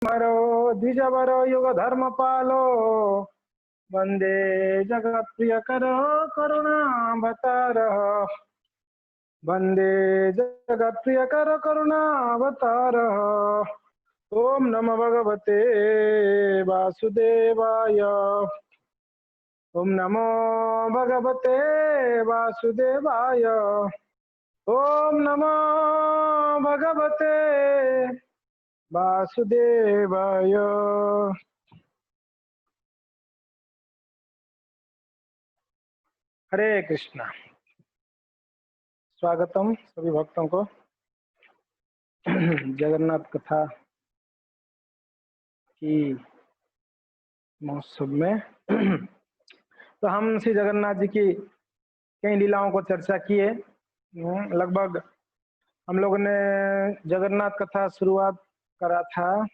मरो द्विजवरो युग धर्म पालो वंदे जगत प्रिय करो करुणावतार वंदे जगत प्रिय करो करुणावतार। ओम नमो भगवते वासुदेवाय। ओम नमो भगवते वासुदेवाय। ओम नमो भगवते वासुदेवाय। हरे कृष्णा। स्वागतम सभी भक्तों को जगन्नाथ कथा की महोत्सव में। तो हम श्री जगन्नाथ जी की कई लीलाओं को चर्चा किए। लगभग हम लोगों ने जगन्नाथ कथा शुरुआत करा था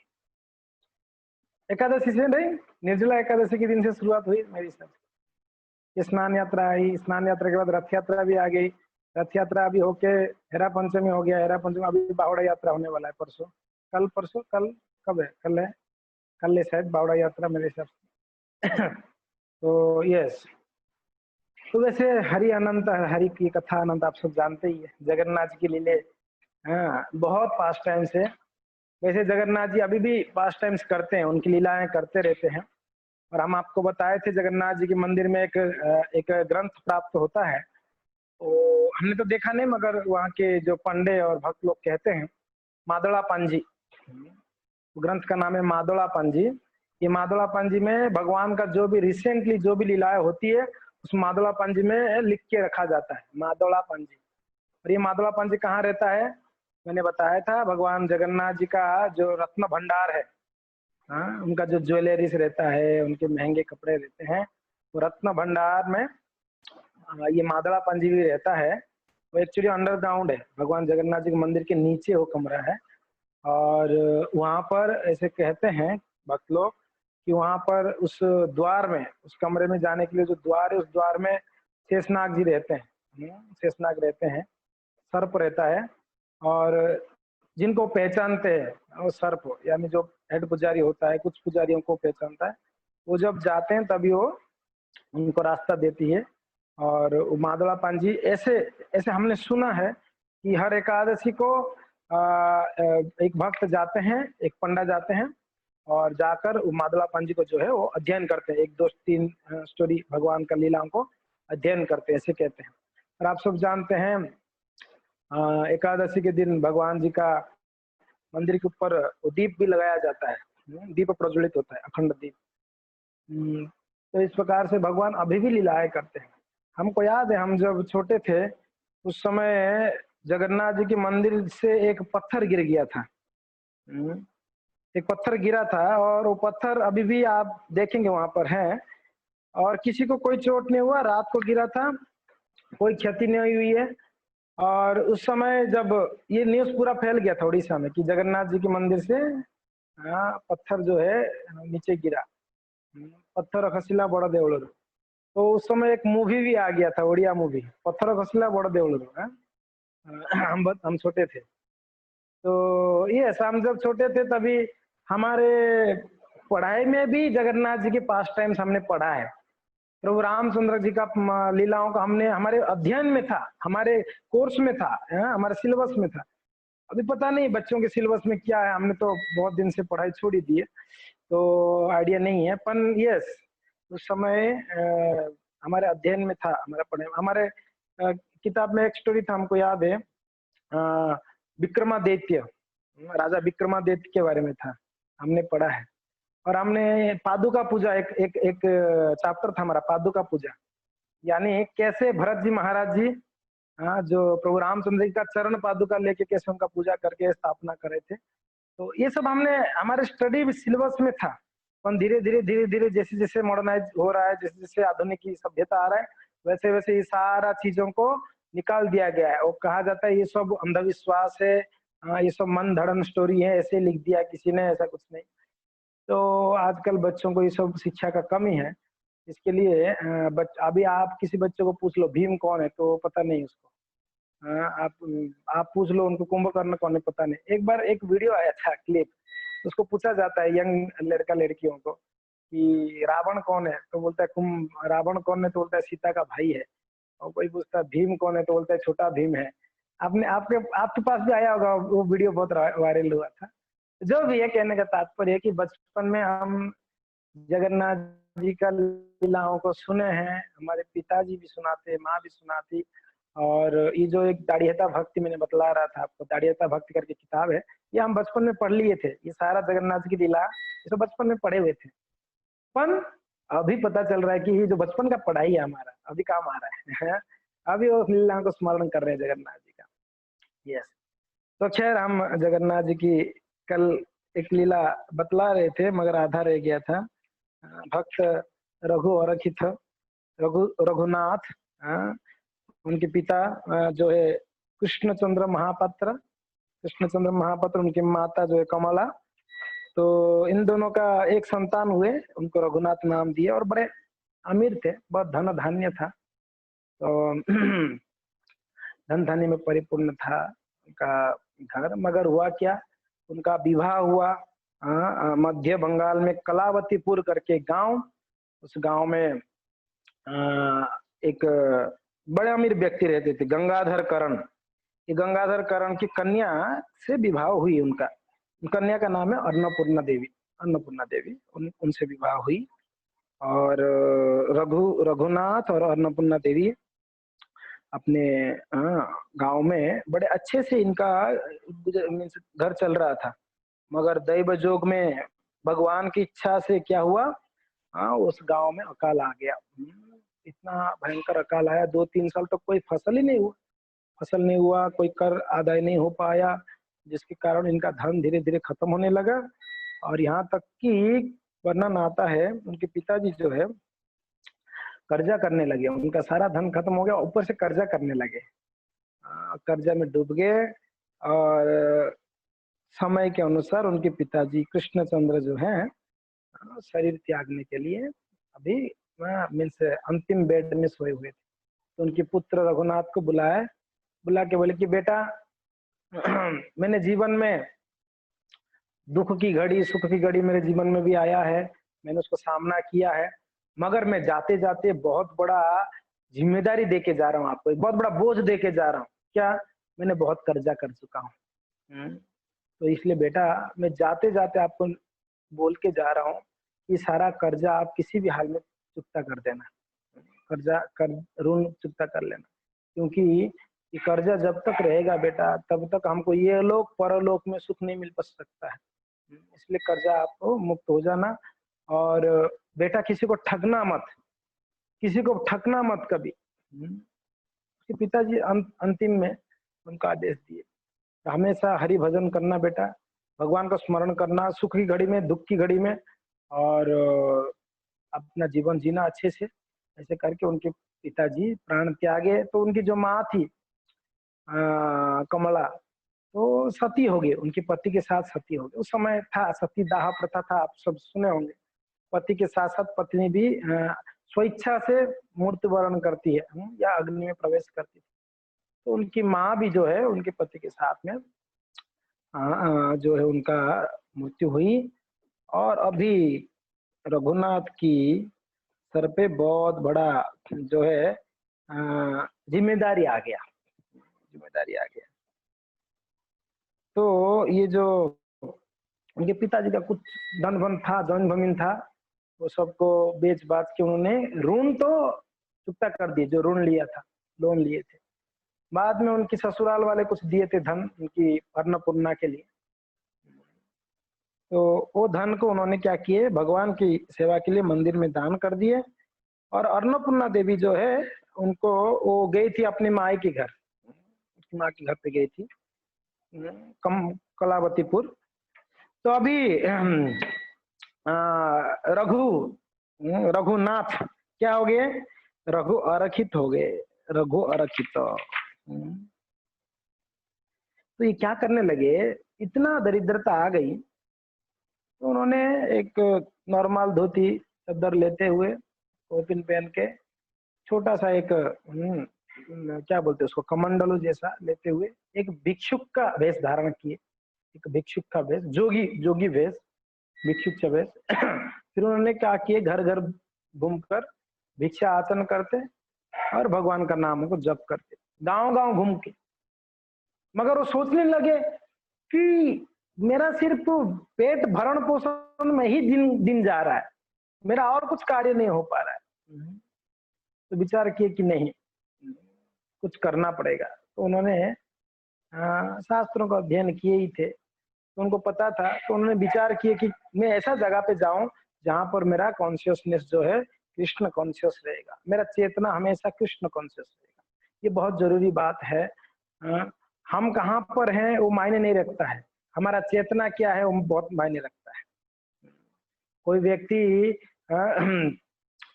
एकादशी से, नहीं निर्जला एकादशी के दिन से शुरुआत हुई मेरी हिसाब से। स्नान यात्रा आई, स्नान यात्रा के बाद रथ यात्रा भी आ गई, रथ यात्रा अभी होके हेरा पंचमी हो गया, हेरा पंचमी अभी बावड़ा यात्रा होने वाला है परसों, कल कब है? कल है शायद बावड़ा यात्रा मेरे हिसाब से। तो यस, तो वैसे हरि अनंत, हरि की कथा अनंत, आप सब जानते ही है। जगन्नाथ जी की लीले बहुत पास्ट टाइम से, वैसे जगन्नाथ जी अभी भी पास्ट टाइम्स करते हैं, उनकी लीलाएं करते रहते हैं। और हम आपको बताए थे जगन्नाथ जी के मंदिर में एक ग्रंथ प्राप्त होता है। तो हमने तो देखा नहीं, मगर वहाँ के जो पंडे और भक्त लोग कहते हैं मादोला पांजी, ग्रंथ का नाम है मादोला पांजी। ये मादोला पांजी में भगवान का जो भी रिसेंटली जो भी लीलाएं होती है उस मादोला पांजी में लिख के रखा जाता है, मादोला पांजी। और ये मादोला पांजी कहाँ रहता है? मैंने बताया था, भगवान जगन्नाथ जी का जो रत्न भंडार है, उनका जो ज्वेलरीज रहता है, उनके महंगे कपड़े रहते हैं, तो रत्न भंडार में ये मादड़ा पांजी भी रहता है। वो एक्चुअली अंडरग्राउंड है, भगवान जगन्नाथ जी के मंदिर के नीचे वो कमरा है। और वहां पर ऐसे कहते हैं भक्त लोग कि वहां पर उस द्वार में, उस कमरे में जाने के लिए जो द्वार है, उस द्वार में शेषनाग जी रहते हैं, शेषनाग रहते हैं, सर्प रहता है। और जिनको पहचानते हैं वो सर्प, यानी जो हेड पुजारी होता है, कुछ पुजारियों को पहचानता है, वो जब जाते हैं तभी वो उनको रास्ता देती है। और मादड़ा पांजी ऐसे ऐसे हमने सुना है कि हर एकादशी को एक भक्त जाते हैं, एक पंडा जाते हैं और जाकर मादड़ा पांजी को जो है वो अध्ययन करते हैं, 1 2 3 स्टोरी भगवान का लीलाओं को अध्ययन करते हैं, ऐसे कहते हैं। और आप सब जानते हैं एकादशी के दिन भगवान जी का मंदिर के ऊपर दीप भी लगाया जाता है, दीप प्रज्वलित होता है, अखंड दीप। तो इस प्रकार से भगवान अभी भी लीलाएं करते हैं। हमको याद है हम जब छोटे थे उस समय जगन्नाथ जी के मंदिर से एक पत्थर गिर गया था, एक पत्थर गिरा था और वो पत्थर अभी भी आप देखेंगे वहां पर है, और किसी को कोई चोट नहीं हुआ, रात को गिरा था, कोई क्षति नहीं हुई है। और उस समय जब ये न्यूज पूरा फैल गया था उड़ीसा में कि जगन्नाथ जी के मंदिर से पत्थर जो है नीचे गिरा, पत्थर खसिला बड़ देवल। तो उस समय एक मूवी भी आ गया था, उड़िया मूवी, पत्थर खसिला बड़ देवल। हम छोटे थे तो ये हम जब छोटे थे तभी हमारे पढ़ाई में भी जगन्नाथ जी के पास टाइम्स हमने पढ़ा है। प्रभु रामचंद्र जी का लीलाओं का हमने हमारे अध्ययन में था, हमारे कोर्स में था, हमारे सिलेबस में था। अभी पता नहीं बच्चों के सिलेबस में क्या है, हमने तो बहुत दिन से पढ़ाई छोड़ ही दी है, तो आइडिया नहीं है। पर यस, उस समय हमारे अध्ययन में था, हमारे पढ़े, हमारे किताब में एक स्टोरी था, हमको याद है, विक्रमादित्य, राजा विक्रमादित्य के बारे में था, हमने पढ़ा है। और हमने पादुका पूजा, एक चैप्टर था हमारा, पादुका पूजा, यानी कैसे भरत जी महाराज जी जो प्रभु रामचंद्र जी का चरण पादुका लेके कैसे उनका पूजा करके स्थापना करे थे। तो ये सब हमने हमारे स्टडी सिलेबस में था। पर धीरे धीरे जैसे जैसे मॉडर्नाइज हो रहा है, जैसे जैसे आधुनिक की सभ्यता आ रहा है, वैसे वैसे ये सारा चीजों को निकाल दिया गया है। और कहा जाता है ये सब अंधविश्वास है, ये सब मन धड़न स्टोरी है, ऐसे लिख दिया किसी ने, ऐसा कुछ नहीं। तो आजकल बच्चों को ये सब शिक्षा का कमी है, इसके लिए अभी आप किसी बच्चे को पूछ लो भीम कौन है तो पता नहीं उसको। आप पूछ लो उनको कुंभकर्ण कौन है, पता नहीं। एक बार एक वीडियो आया था, क्लिप, उसको पूछा जाता है यंग लड़का लड़कियों को कि रावण कौन है, तो बोलता है रावण कौन है, तो बोलता है सीता का भाई है। और कोई पूछता है भीम कौन है, तो बोलता है छोटा भीम है। आपने आपके पास भी आया होगा, वो वीडियो बहुत वायरल हुआ था। जो भी है, कहने का तात्पर्य है कि बचपन में हम जगन्नाथ जी का लीलाओं को सुने हैं, हमारे पिताजी भी सुनाते, माँ भी सुनाती। और ये जो एक दाढ़ियता भक्ति मैंने बतला रहा था आपको, दाढ़ियता भक्ति करके किताब है, ये हम बचपन में पढ़ लिए थे। ये सारा जगन्नाथ जी की लीला ये सब बचपन में पढ़े हुए थे। पर अभी पता चल रहा है कि ये जो बचपन का पढ़ाई है हमारा, अभी काम आ रहा है। अभी वो लीला को स्मरण कर रहे हैं जगन्नाथ जी का। यस। तो खैर, हम जगन्नाथ जी की कल एक लीला बतला रहे थे, मगर आधा रह गया था। भक्त रघु अरखित, रघुनाथ, उनके पिता जो है कृष्णचंद्र महापात्र, कृष्णचंद्र महापात्र, उनकी माता जो है कमला। तो इन दोनों का एक संतान हुए, उनको रघुनाथ नाम दिए, और बड़े अमीर थे, बहुत धन धान्य था। तो धन धान्य में परिपूर्ण था उनका घर। मगर हुआ क्या, उनका विवाह हुआ मध्य बंगाल में कलावतीपुर करके गांव। उस गांव में एक बड़े अमीर व्यक्ति रहते थे, गंगाधर करण। ये गंगाधर करण की कन्या से विवाह हुई उनका। कन्या का नाम है अन्नपूर्णा देवी। अन्नपूर्णा देवी, उनसे विवाह हुई। और रघुनाथ और अन्नपूर्णा देवी अपने गांव में बड़े अच्छे से इनका घर चल रहा था। मगर दैव जोग में भगवान की इच्छा से क्या हुआ, उस गांव में अकाल आ गया। इतना भयंकर अकाल आया, 2-3 साल तक कोई फसल ही नहीं हुआ। फसल नहीं हुआ, कोई कर आदाय नहीं हो पाया, जिसके कारण इनका धन धीरे धीरे खत्म होने लगा। और यहाँ तक कि वर्णन आता है, उनके पिताजी जो है कर्जा करने लगे। उनका सारा धन खत्म हो गया, ऊपर से कर्जा करने लगे। कर्जा में डूब गए। और समय के अनुसार उनके पिताजी कृष्णचंद्र जो है शरीर त्यागने के लिए अभी मीन्स अंतिम बेड में सोए हुए थे। तो उनके पुत्र रघुनाथ को बुला के बोले कि बेटा, मैंने जीवन में दुख की घड़ी, सुख की घड़ी मेरे जीवन में भी आया है, मैंने उसको सामना किया है। मगर मैं जाते जाते बहुत बड़ा जिम्मेदारी देके जा रहा हूँ आपको, एक बहुत बड़ा बोझ देके जा रहा हूँ। क्या? मैंने बहुत कर्जा कर चुका हूँ। तो इसलिए बेटा, मैं जाते जाते आपको बोल के जा रहा हूँ कि सारा कर्जा आप किसी भी हाल में चुकता कर देना। ऋण चुकता कर लेना, क्योंकि ये कर्जा जब तक रहेगा बेटा, तब तक हमको ये लोक परलोक में सुख नहीं मिल सकता है। इसलिए कर्जा आपको मुक्त हो जाना। और बेटा, किसी को ठगना मत, किसी को ठगना मत कभी। उसके पिताजी अंतिम में उनका आदेश दिए, हमेशा हरि भजन करना बेटा, भगवान का स्मरण करना, सुख की घड़ी में, दुख की घड़ी में, और अपना जीवन जीना अच्छे से। ऐसे करके उनके पिताजी प्राण त्यागे। तो उनकी जो माँ थी कमला, तो सती हो गई, उनके पति के साथ सती हो गई। उस समय था सती दाह प्रथा था, आप सब सुने होंगे। पति के साथ साथ पत्नी भी स्वेच्छा से मृत्यु वरण करती है या अग्नि में प्रवेश करती है। तो उनकी माँ भी जो है उनके पति के साथ में जो है उनका मृत्यु हुई। और अभी रघुनाथ की सर पे बहुत बड़ा जो है जिम्मेदारी आ गया, जिम्मेदारी आ गया। तो ये जो उनके पिताजी का कुछ धन वन था, धन जमीन था, वो सबको बेच बाच के उन्होंने ऋण तो चुकता कर दिए, जो ऋण लिया था, लोन लिए थे। बाद में उनकी ससुराल वाले कुछ दिए थे धन उनकी अन्नपूर्णा के लिए। तो वो धन को उन्होंने क्या किए, भगवान की सेवा के लिए मंदिर में दान कर दिए। और अन्नपूर्णा देवी जो है उनको, वो गई थी अपनी माई के घर, उसकी माँ के घर पे गई थी कलावतीपुर। तो अभी रघुनाथ क्या हो गए, रघु अरखित हो गए, रघु अरखित। तो ये क्या करने लगे, इतना दरिद्रता आ गई, तो उन्होंने एक नॉर्मल धोती चादर लेते हुए, टोपी पहन के, छोटा सा एक क्या बोलते हैं उसको, कमंडलू जैसा लेते हुए, एक भिक्षुक का वेश धारण किए। एक भिक्षुक का वेश, जोगी जोगी वेश, भिक्षुक का वेश। फिर उन्होंने क्या किए, घर घर घूमकर भिक्षा आचरण करते और भगवान का नाम को जप करते, गांव गांव घूम के। मगर वो सोचने लगे कि मेरा सिर्फ पेट भरण पोषण में ही दिन दिन जा रहा है, मेरा और कुछ कार्य नहीं हो पा रहा है। तो विचार किए कि नहीं, कुछ करना पड़ेगा। तो उन्होंने शास्त्रों का अध्ययन किए ही थे, तो उनको पता था। तो उन्होंने विचार किए कि मैं ऐसा जगह पे जाऊं जहां पर मेरा कॉन्शियसनेस जो है कृष्ण कॉन्शियस रहेगा, मेरा चेतना हमेशा कृष्ण कॉन्शियस रहेगा। ये बहुत जरूरी बात है। हम कहाँ पर हैं वो मायने नहीं रखता है, हमारा चेतना क्या है वो बहुत मायने रखता है। कोई व्यक्ति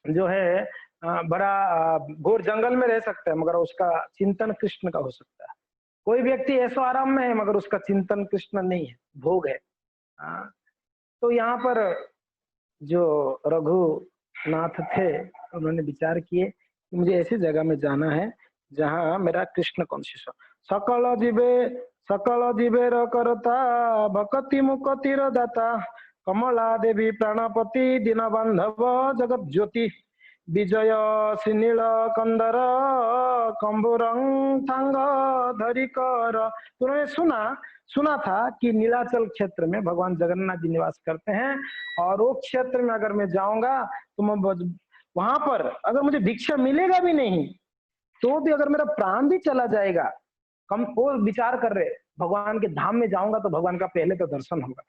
जो है बड़ा घोर जंगल में रह सकता है मगर उसका चिंतन कृष्ण का हो सकता है। कोई व्यक्ति ऐसो आराम में है मगर उसका चिंतन कृष्ण नहीं है, भोग है। तो यहाँ पर जो रघुनाथ थे उन्होंने विचार किए कि मुझे ऐसी जगह में जाना है जहाँ मेरा कृष्ण कॉन्शियस हो। सकल जीवे करता भक्ति मुक्तिर दाता कमला देवी प्राणपति दीन बांधव जगत ज्योति विजय श्रीनील कंदर कंबुरंग थांग धरी कर। तो उन्होंने सुना था कि नीलाचल क्षेत्र में भगवान जगन्नाथ जी निवास करते हैं, और वो क्षेत्र में अगर मैं जाऊंगा तो मैं वहां पर अगर मुझे भिक्षा मिलेगा भी नहीं तो भी अगर मेरा प्राण भी चला जाएगा, कम वो विचार कर रहे भगवान के धाम में जाऊंगा तो भगवान का पहले तो दर्शन होगा,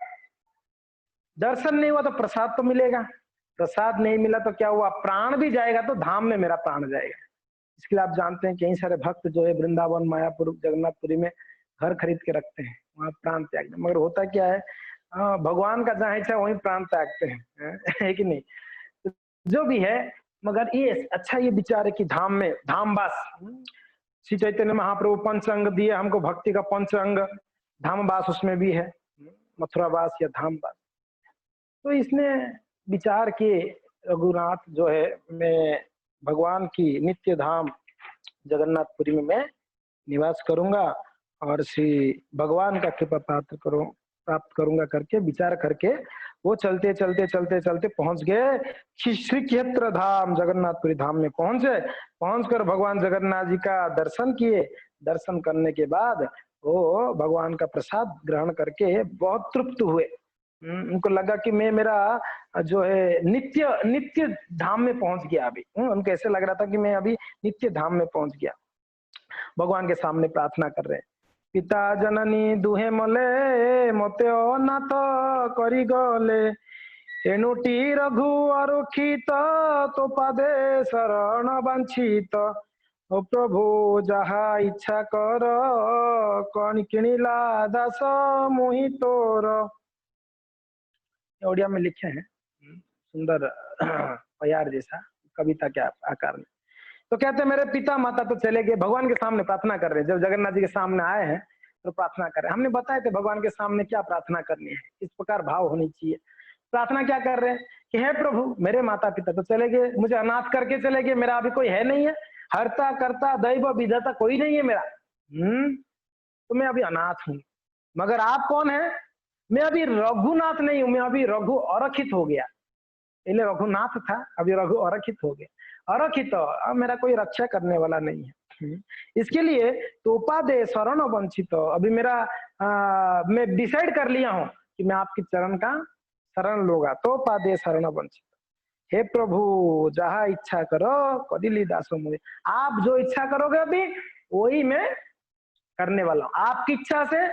दर्शन नहीं हुआ तो प्रसाद तो मिलेगा, प्रसाद नहीं मिला तो क्या हुआ, प्राण भी जाएगा तो धाम में मेरा प्राण जाएगा। इसके लिए आप जानते हैं कई सारे भक्त जो है वृंदावन मायापुर जगन्नाथपुरी में घर खरीद के रखते हैं, वहां प्राण त्यागते हैं। मगर होता क्या है, भगवान का जहाँ इच्छा वहीं प्राण त्यागते हैं, है कि नहीं। तो जो भी है, मगर ये अच्छा ये विचार है कि धाम में धामवास, श्री चैतन्य महाप्रभु पंचांग दिए हमको, भक्ति का पंचांग धामवास उसमें भी है, मथुरावास या धामवास। तो इसने विचार किए रघुनाथ जो है मैं भगवान की नित्य धाम जगन्नाथपुरी में मैं निवास करूंगा और श्री भगवान का कृपा प्राप्त करूंगा करके विचार करके वो चलते चलते चलते चलते पहुंच गए श्री क्षेत्र धाम जगन्नाथपुरी धाम में पहुंचकर भगवान जगन्नाथ जी का दर्शन किए। दर्शन करने के बाद वो भगवान का प्रसाद ग्रहण करके बहुत तृप्त हुए। उनको लगा कि मैं मेरा जो है नित्य धाम में पहुंच गया। अभी उनको ऐसे लग रहा था कि मैं अभी नित्य धाम में पहुंच गया। भगवान के सामने प्रार्थना कर रहे हैं, पिता जननी दुहे मले मते अनाथ करी गले एनुटी रघु अरुखित तो पादे शरण वांछित ओ प्रभु जहा इच्छा कर कौन किणिला दास मोहि तोर। ओडिया में लिखे हैं, सुंदर प्यार जैसा कविता के आकार में। तो कहते हैं मेरे पिता माता तो चले गए, भगवान के सामने प्रार्थना कर रहे हैं। जब जगन्नाथ जी के सामने आए हैं तो प्रार्थना कर रहे हैं। हमने बताए थे भगवान के सामने क्या प्रार्थना करनी है, इस प्रकार भाव होनी चाहिए। प्रार्थना क्या कर रहे हैं कि हे प्रभु मेरे माता पिता तो चले गए, मुझे अनाथ करके चले गए, मेरा अभी कोई है नहीं है, हरता करता दैव विधाता कोई नहीं है मेरा। तो मैं अभी अनाथ हूँ। मगर आप कौन है? मैं अभी रघुनाथ नहीं हूं, मैं अभी रघु अरखित हो गया। पहले रघुनाथ था, अभी रघु अरखित हो गया। अरखित अब मेरा कोई रक्षा करने वाला नहीं है। इसके लिए तोपा दे शरण वंचित, अभी मेरा मैं डिसाइड कर लिया हूं कि मैं आपके चरण का शरण लूंगा। तोपा दे शरण वंचित, हे प्रभु जहा इच्छा करो कदिली दासो मुझे, आप जो इच्छा करोगे अभी वही मैं करने वाला हूं, आपकी इच्छा से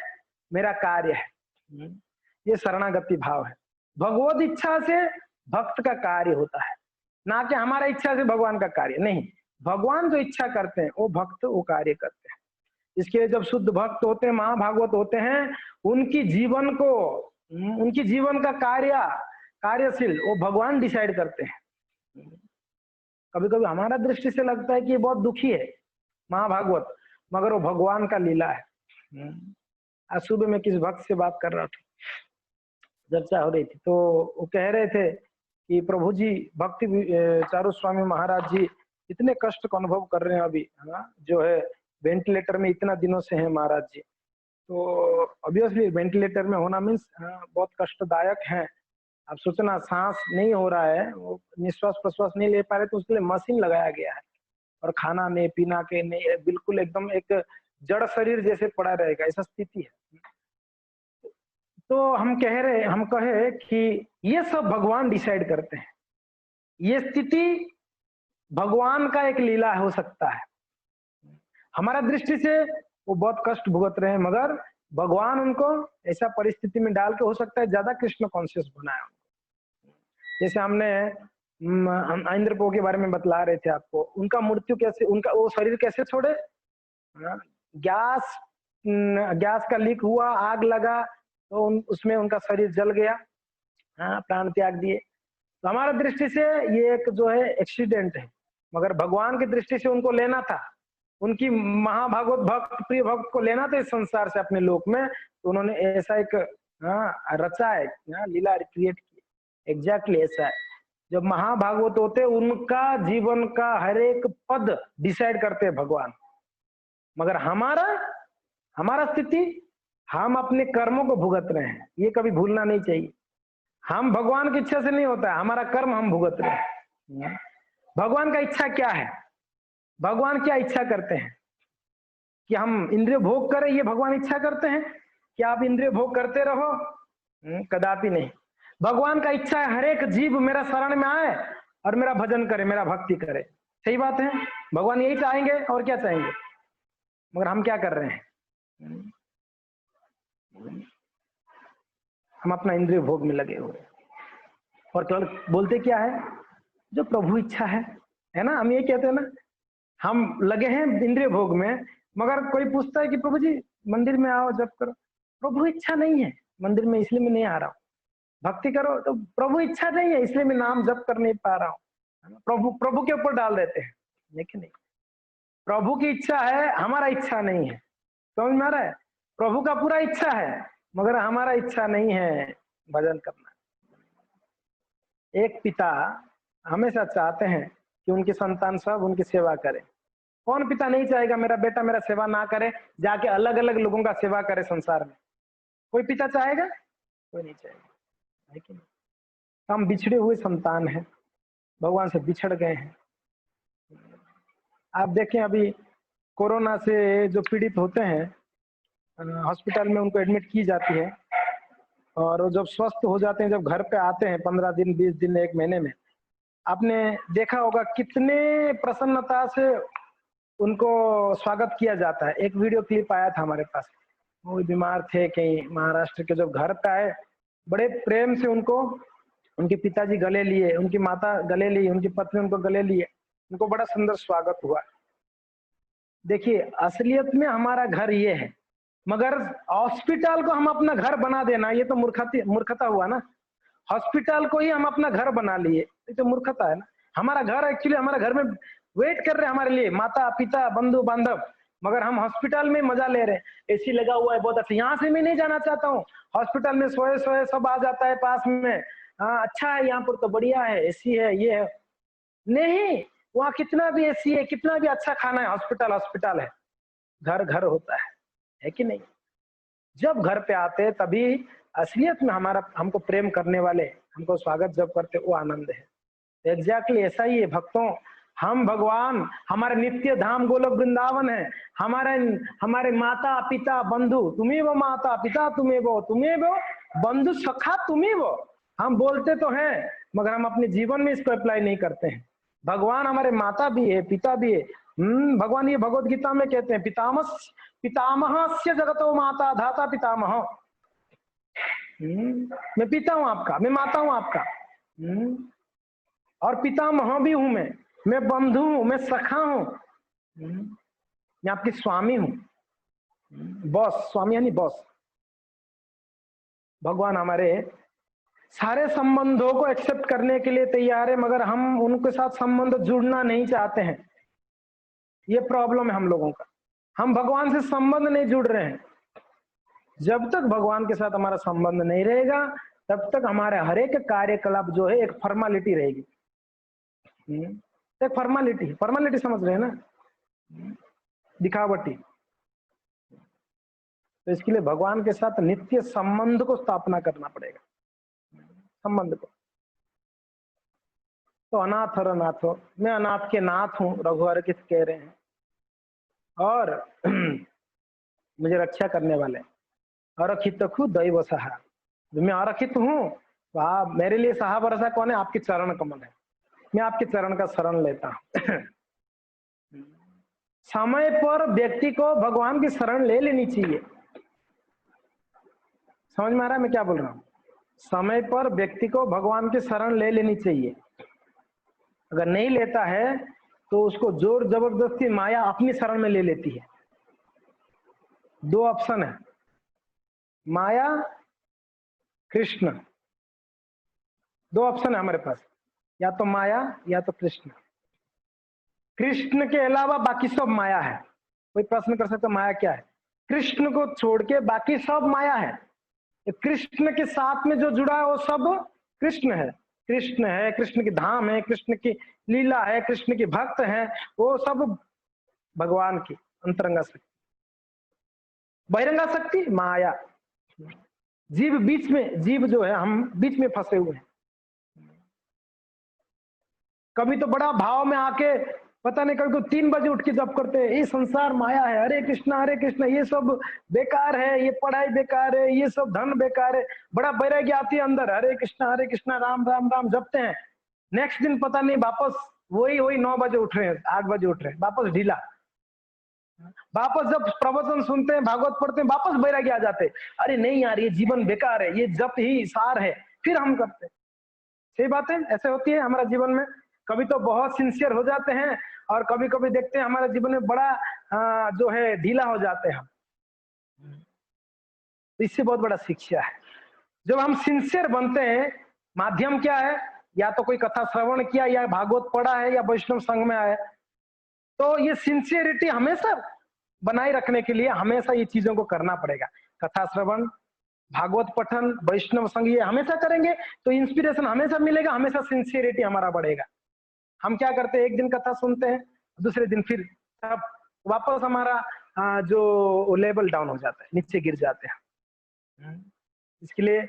मेरा कार्य है। ये शरणागति भाव है। भगवत इच्छा से भक्त का कार्य होता है, ना कि हमारा इच्छा से भगवान का कार्य नहीं। भगवान जो इच्छा करते हैं वो भक्त वो कार्य करते हैं। इसके लिए जब शुद्ध भक्त होते हैं, महाभागवत होते हैं, उनकी जीवन का कार्यशील वो भगवान डिसाइड करते हैं। कभी कभी हमारा दृष्टि से लगता है कि ये बहुत दुखी है महाभागवत, मगर वो भगवान का लीला है। आज सुबह में किस भक्त से बात कर रहा था, चर्चा हो रही थी, तो वो कह रहे थे कि प्रभु जी भक्ति चारू स्वामी महाराज जी इतने कष्ट का अनुभव कर रहे हैं अभी, जो है वेंटिलेटर में इतना दिनों से हैं महाराज जी। तो ऑब्वियसली वेंटिलेटर में होना मीन्स बहुत कष्टदायक है। अब सोचना, सांस नहीं हो रहा है, वो निश्वास प्रश्वास नहीं ले पा रहे, तो उसके लिए मशीन लगाया गया है, और खाना नहीं पीना के नहीं, बिल्कुल एकदम एक जड़ शरीर जैसे पड़ा रहेगा, ऐसा स्थिति है। तो हम कहे कि ये सब भगवान डिसाइड करते हैं, ये स्थिति भगवान का एक लीला हो सकता है। हमारा दृष्टि से वो बहुत कष्ट भुगत रहे हैं, मगर भगवान उनको ऐसा परिस्थिति में डाल के हो सकता है ज्यादा कृष्ण कॉन्शियस बनाया। जैसे हमने इंद्रपो के बारे में बतला रहे थे आपको, उनका मृत्यु कैसे, उनका वो शरीर कैसे छोड़े, गैस का लीक हुआ, आग लगा, तो उसमें उनका शरीर जल गया, प्राण त्याग दिए। तो हमारा दृष्टि से ये एक जो है एक्सीडेंट है, मगर भगवान की दृष्टि से उनको लेना था, उनकी महाभागवत भक्त प्रिय भक्त को लेना था इस संसार से अपने लोक में, तो उन्होंने ऐसा एक रचा है, लीला क्रिएट की। एग्जैक्टली ऐसा है। जब महाभागवत होते उनका जीवन का हर एक पद डिसाइड करते हैं भगवान, मगर हमारा स्थिति, हम अपने कर्मों को भुगत रहे हैं, ये कभी भूलना नहीं चाहिए। हम भगवान की इच्छा से नहीं होता है, हमारा कर्म हम भुगत रहे हैं। भगवान का इच्छा क्या है, भगवान क्या इच्छा करते हैं कि हम इंद्रिय भोग करें, ये भगवान इच्छा करते हैं कि आप इंद्रिय भोग करते रहो, कदापि नहीं। भगवान का इच्छा है हर एक जीव मेरा शरण में आए और मेरा भजन करे, मेरा भक्ति करे। सही बात है, भगवान यही चाहेंगे, और क्या चाहेंगे, मगर हम क्या कर रहे हैं, हम अपना इंद्रिय भोग में लगे हुए, और केवल बोलते क्या है, जो प्रभु इच्छा है ना, हम ये कहते हैं ना, हम लगे हैं इंद्रिय भोग में, मगर कोई पूछता है कि प्रभु जी मंदिर में आओ जप करो, प्रभु इच्छा नहीं है मंदिर में इसलिए मैं नहीं आ रहा हूँ, भक्ति करो तो प्रभु इच्छा नहीं है इसलिए मैं नाम जप कर नहीं पा रहा हूँ। प्रभु के ऊपर डाल देते हैं, लेकिन नहीं, प्रभु की इच्छा है, हमारा इच्छा नहीं है। समझ में आ रहा है, प्रभु का पूरा इच्छा है, मगर हमारा इच्छा नहीं है भजन करना। एक पिता हमेशा चाहते हैं कि उनकी संतान सब उनकी सेवा करे। कौन पिता नहीं चाहेगा मेरा बेटा मेरा सेवा ना करे, जाके अलग अलग लोगों का सेवा करे संसार में, कोई पिता चाहेगा, कोई नहीं चाहेगा, है कि नहीं। हम बिछड़े हुए संतान हैं, भगवान से बिछड़ गए हैं। आप देखें अभी कोरोना से जो पीड़ित होते हैं, हॉस्पिटल में उनको एडमिट की जाती है, और जब स्वस्थ हो जाते हैं, जब घर पे आते हैं 15 दिन 20 दिन 1 महीने में, आपने देखा होगा कितने प्रसन्नता से उनको स्वागत किया जाता है। एक वीडियो क्लिप आया था हमारे पास, वो बीमार थे कहीं महाराष्ट्र के, जब घर पे आए बड़े प्रेम से उनको उनके पिताजी गले लिए, उनकी माता गले ली, उनकी पत्नी उनको गले लिए, उनको बड़ा सुंदर स्वागत हुआ। देखिए असलियत में हमारा घर ये है, मगर हॉस्पिटल को हम अपना घर बना देना, ये तो मूर्खता हुआ ना। हॉस्पिटल को ही हम अपना घर बना लिए, ये तो मूर्खता है ना। हमारा घर एक्चुअली, हमारा घर में वेट कर रहे हैं हमारे लिए माता पिता बंधु बांधव, मगर हम हॉस्पिटल में मजा ले रहे हैं। एसी लगा हुआ है बहुत अच्छा, यहाँ से मैं नहीं जाना चाहता हूँ, हॉस्पिटल में सोए सोए सब आ जाता है पास में, हाँ अच्छा है यहाँ पर तो बढ़िया है, एसी है, ये है। नहीं, वहाँ कितना भी एसी है, कितना भी अच्छा खाना है, हॉस्पिटल हॉस्पिटल है, घर घर होता है कि नहीं। जब घर पे आते हैं तभी असलियत में हमारा, हमको प्रेम करने वाले हमको स्वागत जब करते, वो आनंद है। एग्जैक्टली ऐसा ही है भक्तों, हम भगवान, हमारे नित्य धाम गोलोक वृंदावन है, हमारे माता पिता बंधु तुम्हें वो, माता पिता तुम्हें वो बंधु सखा तुम्हें वो। हम बोलते तो हैं, मगर हम अपने जीवन में इसको अप्लाई नहीं करते हैं। भगवान हमारे माता भी है, पिता भी है। भगवान ये भगवत गीता में कहते हैं, पितामहस्य जगतो माता धाता पितामह। मैं पिता हूं आपका, मैं माता हूं आपका, और पितामह भी हूं मैं बंधु हूं, मैं सखा हूं, मैं आपकी स्वामी हूं, बॉस, स्वामी यानी बॉस। भगवान हमारे सारे संबंधों को एक्सेप्ट करने के लिए तैयार है, मगर हम उनके साथ संबंध जुड़ना नहीं चाहते हैं। ये प्रॉब्लम है हम लोगों का, हम भगवान से संबंध नहीं जुड़ रहे हैं। जब तक भगवान के साथ हमारा संबंध नहीं रहेगा, तब तक हमारे हर एक कार्यकलाप जो है एक फॉर्मेलिटी रहेगी। एक फॉर्मेलिटी समझ रहे हैं ना, दिखावटी। तो इसके लिए भगवान के साथ नित्य संबंध को स्थापना करना पड़ेगा, संबंध को। तो अनाथ और अनाथ हो, मैं अनाथ के नाथ हूँ, रघुवर किस कह रहे हैं, और मुझे रक्षा करने वाले। अरखित खुद दैव सहा, मैं अरखित हूँ, तो आप मेरे लिए सहा भरोसा कौन है? आपके चरण कमल है, मैं आपके चरण का शरण लेता हूँ। समय पर व्यक्ति को भगवान की शरण ले लेनी चाहिए। समझ में आ रहा है मैं क्या बोल रहा हूँ? समय पर व्यक्ति को भगवान की शरण ले लेनी चाहिए। अगर नहीं लेता है तो उसको जोर जबरदस्ती माया अपनी शरण में ले लेती है। दो ऑप्शन है, माया कृष्ण, दो ऑप्शन है हमारे पास, या तो माया या तो कृष्ण। कृष्ण के अलावा बाकी सब माया है। कोई प्रश्न कर सकता माया क्या है? कृष्ण को छोड़ के बाकी सब माया है। कृष्ण के साथ में जो जुड़ा है वो सब कृष्ण है। कृष्ण है, कृष्ण की धाम है, कृष्ण की लीला है, कृष्ण की भक्त है, वो सब भगवान की अंतरंगा शक्ति। बहिरंगा शक्ति माया। जीव बीच में, जीव जो है हम बीच में फंसे हुए हैं। कभी तो बड़ा भाव में आके पता नहीं, कभी को 3 बजे उठ के जप करते हैं, ये संसार माया है, हरे कृष्णा, ये सब बेकार है, ये पढ़ाई बेकार है, ये सब धन बेकार है। बड़ा वैराग्य आती है अंदर, हरे कृष्णा राम राम राम जपते हैं। नेक्स्ट दिन पता नहीं वापस वही 9 बजे उठ रहे हैं, 8 बजे उठ रहे हैं, वापस ढीला। वापस जब प्रवचन सुनते हैं, भागवत पढ़ते हैं, वापस वैराग्य आ जाते हैं, अरे नहीं यार ये जीवन बेकार है, ये जप ही सार है, फिर हम करते हैं। सही बात है, ऐसे होती है हमारा जीवन में। कभी तो बहुत सिंसियर हो जाते हैं और कभी कभी देखते हैं हमारे जीवन में बड़ा जो है ढीला हो जाते हैं। इससे बहुत बड़ा शिक्षा है। जब हम सिंसियर बनते हैं, माध्यम क्या है? या तो कोई कथा श्रवण किया, या भागवत पढ़ा है, या वैष्णव संघ में आए। तो ये सिंसियरिटी हमेशा बनाए रखने के लिए हमेशा ये चीजों को करना पड़ेगा। कथा श्रवण, भागवत पठन, वैष्णव संघ, ये हमेशा करेंगे तो इंस्पिरेशन हमेशा मिलेगा, हमेशा सिंसियरिटी हमारा बढ़ेगा। हम क्या करते हैं, एक दिन कथा सुनते हैं, दूसरे दिन फिर अब वापस हमारा जो लेवल डाउन हो जाता है, नीचे गिर जाते हैं। इसके लिए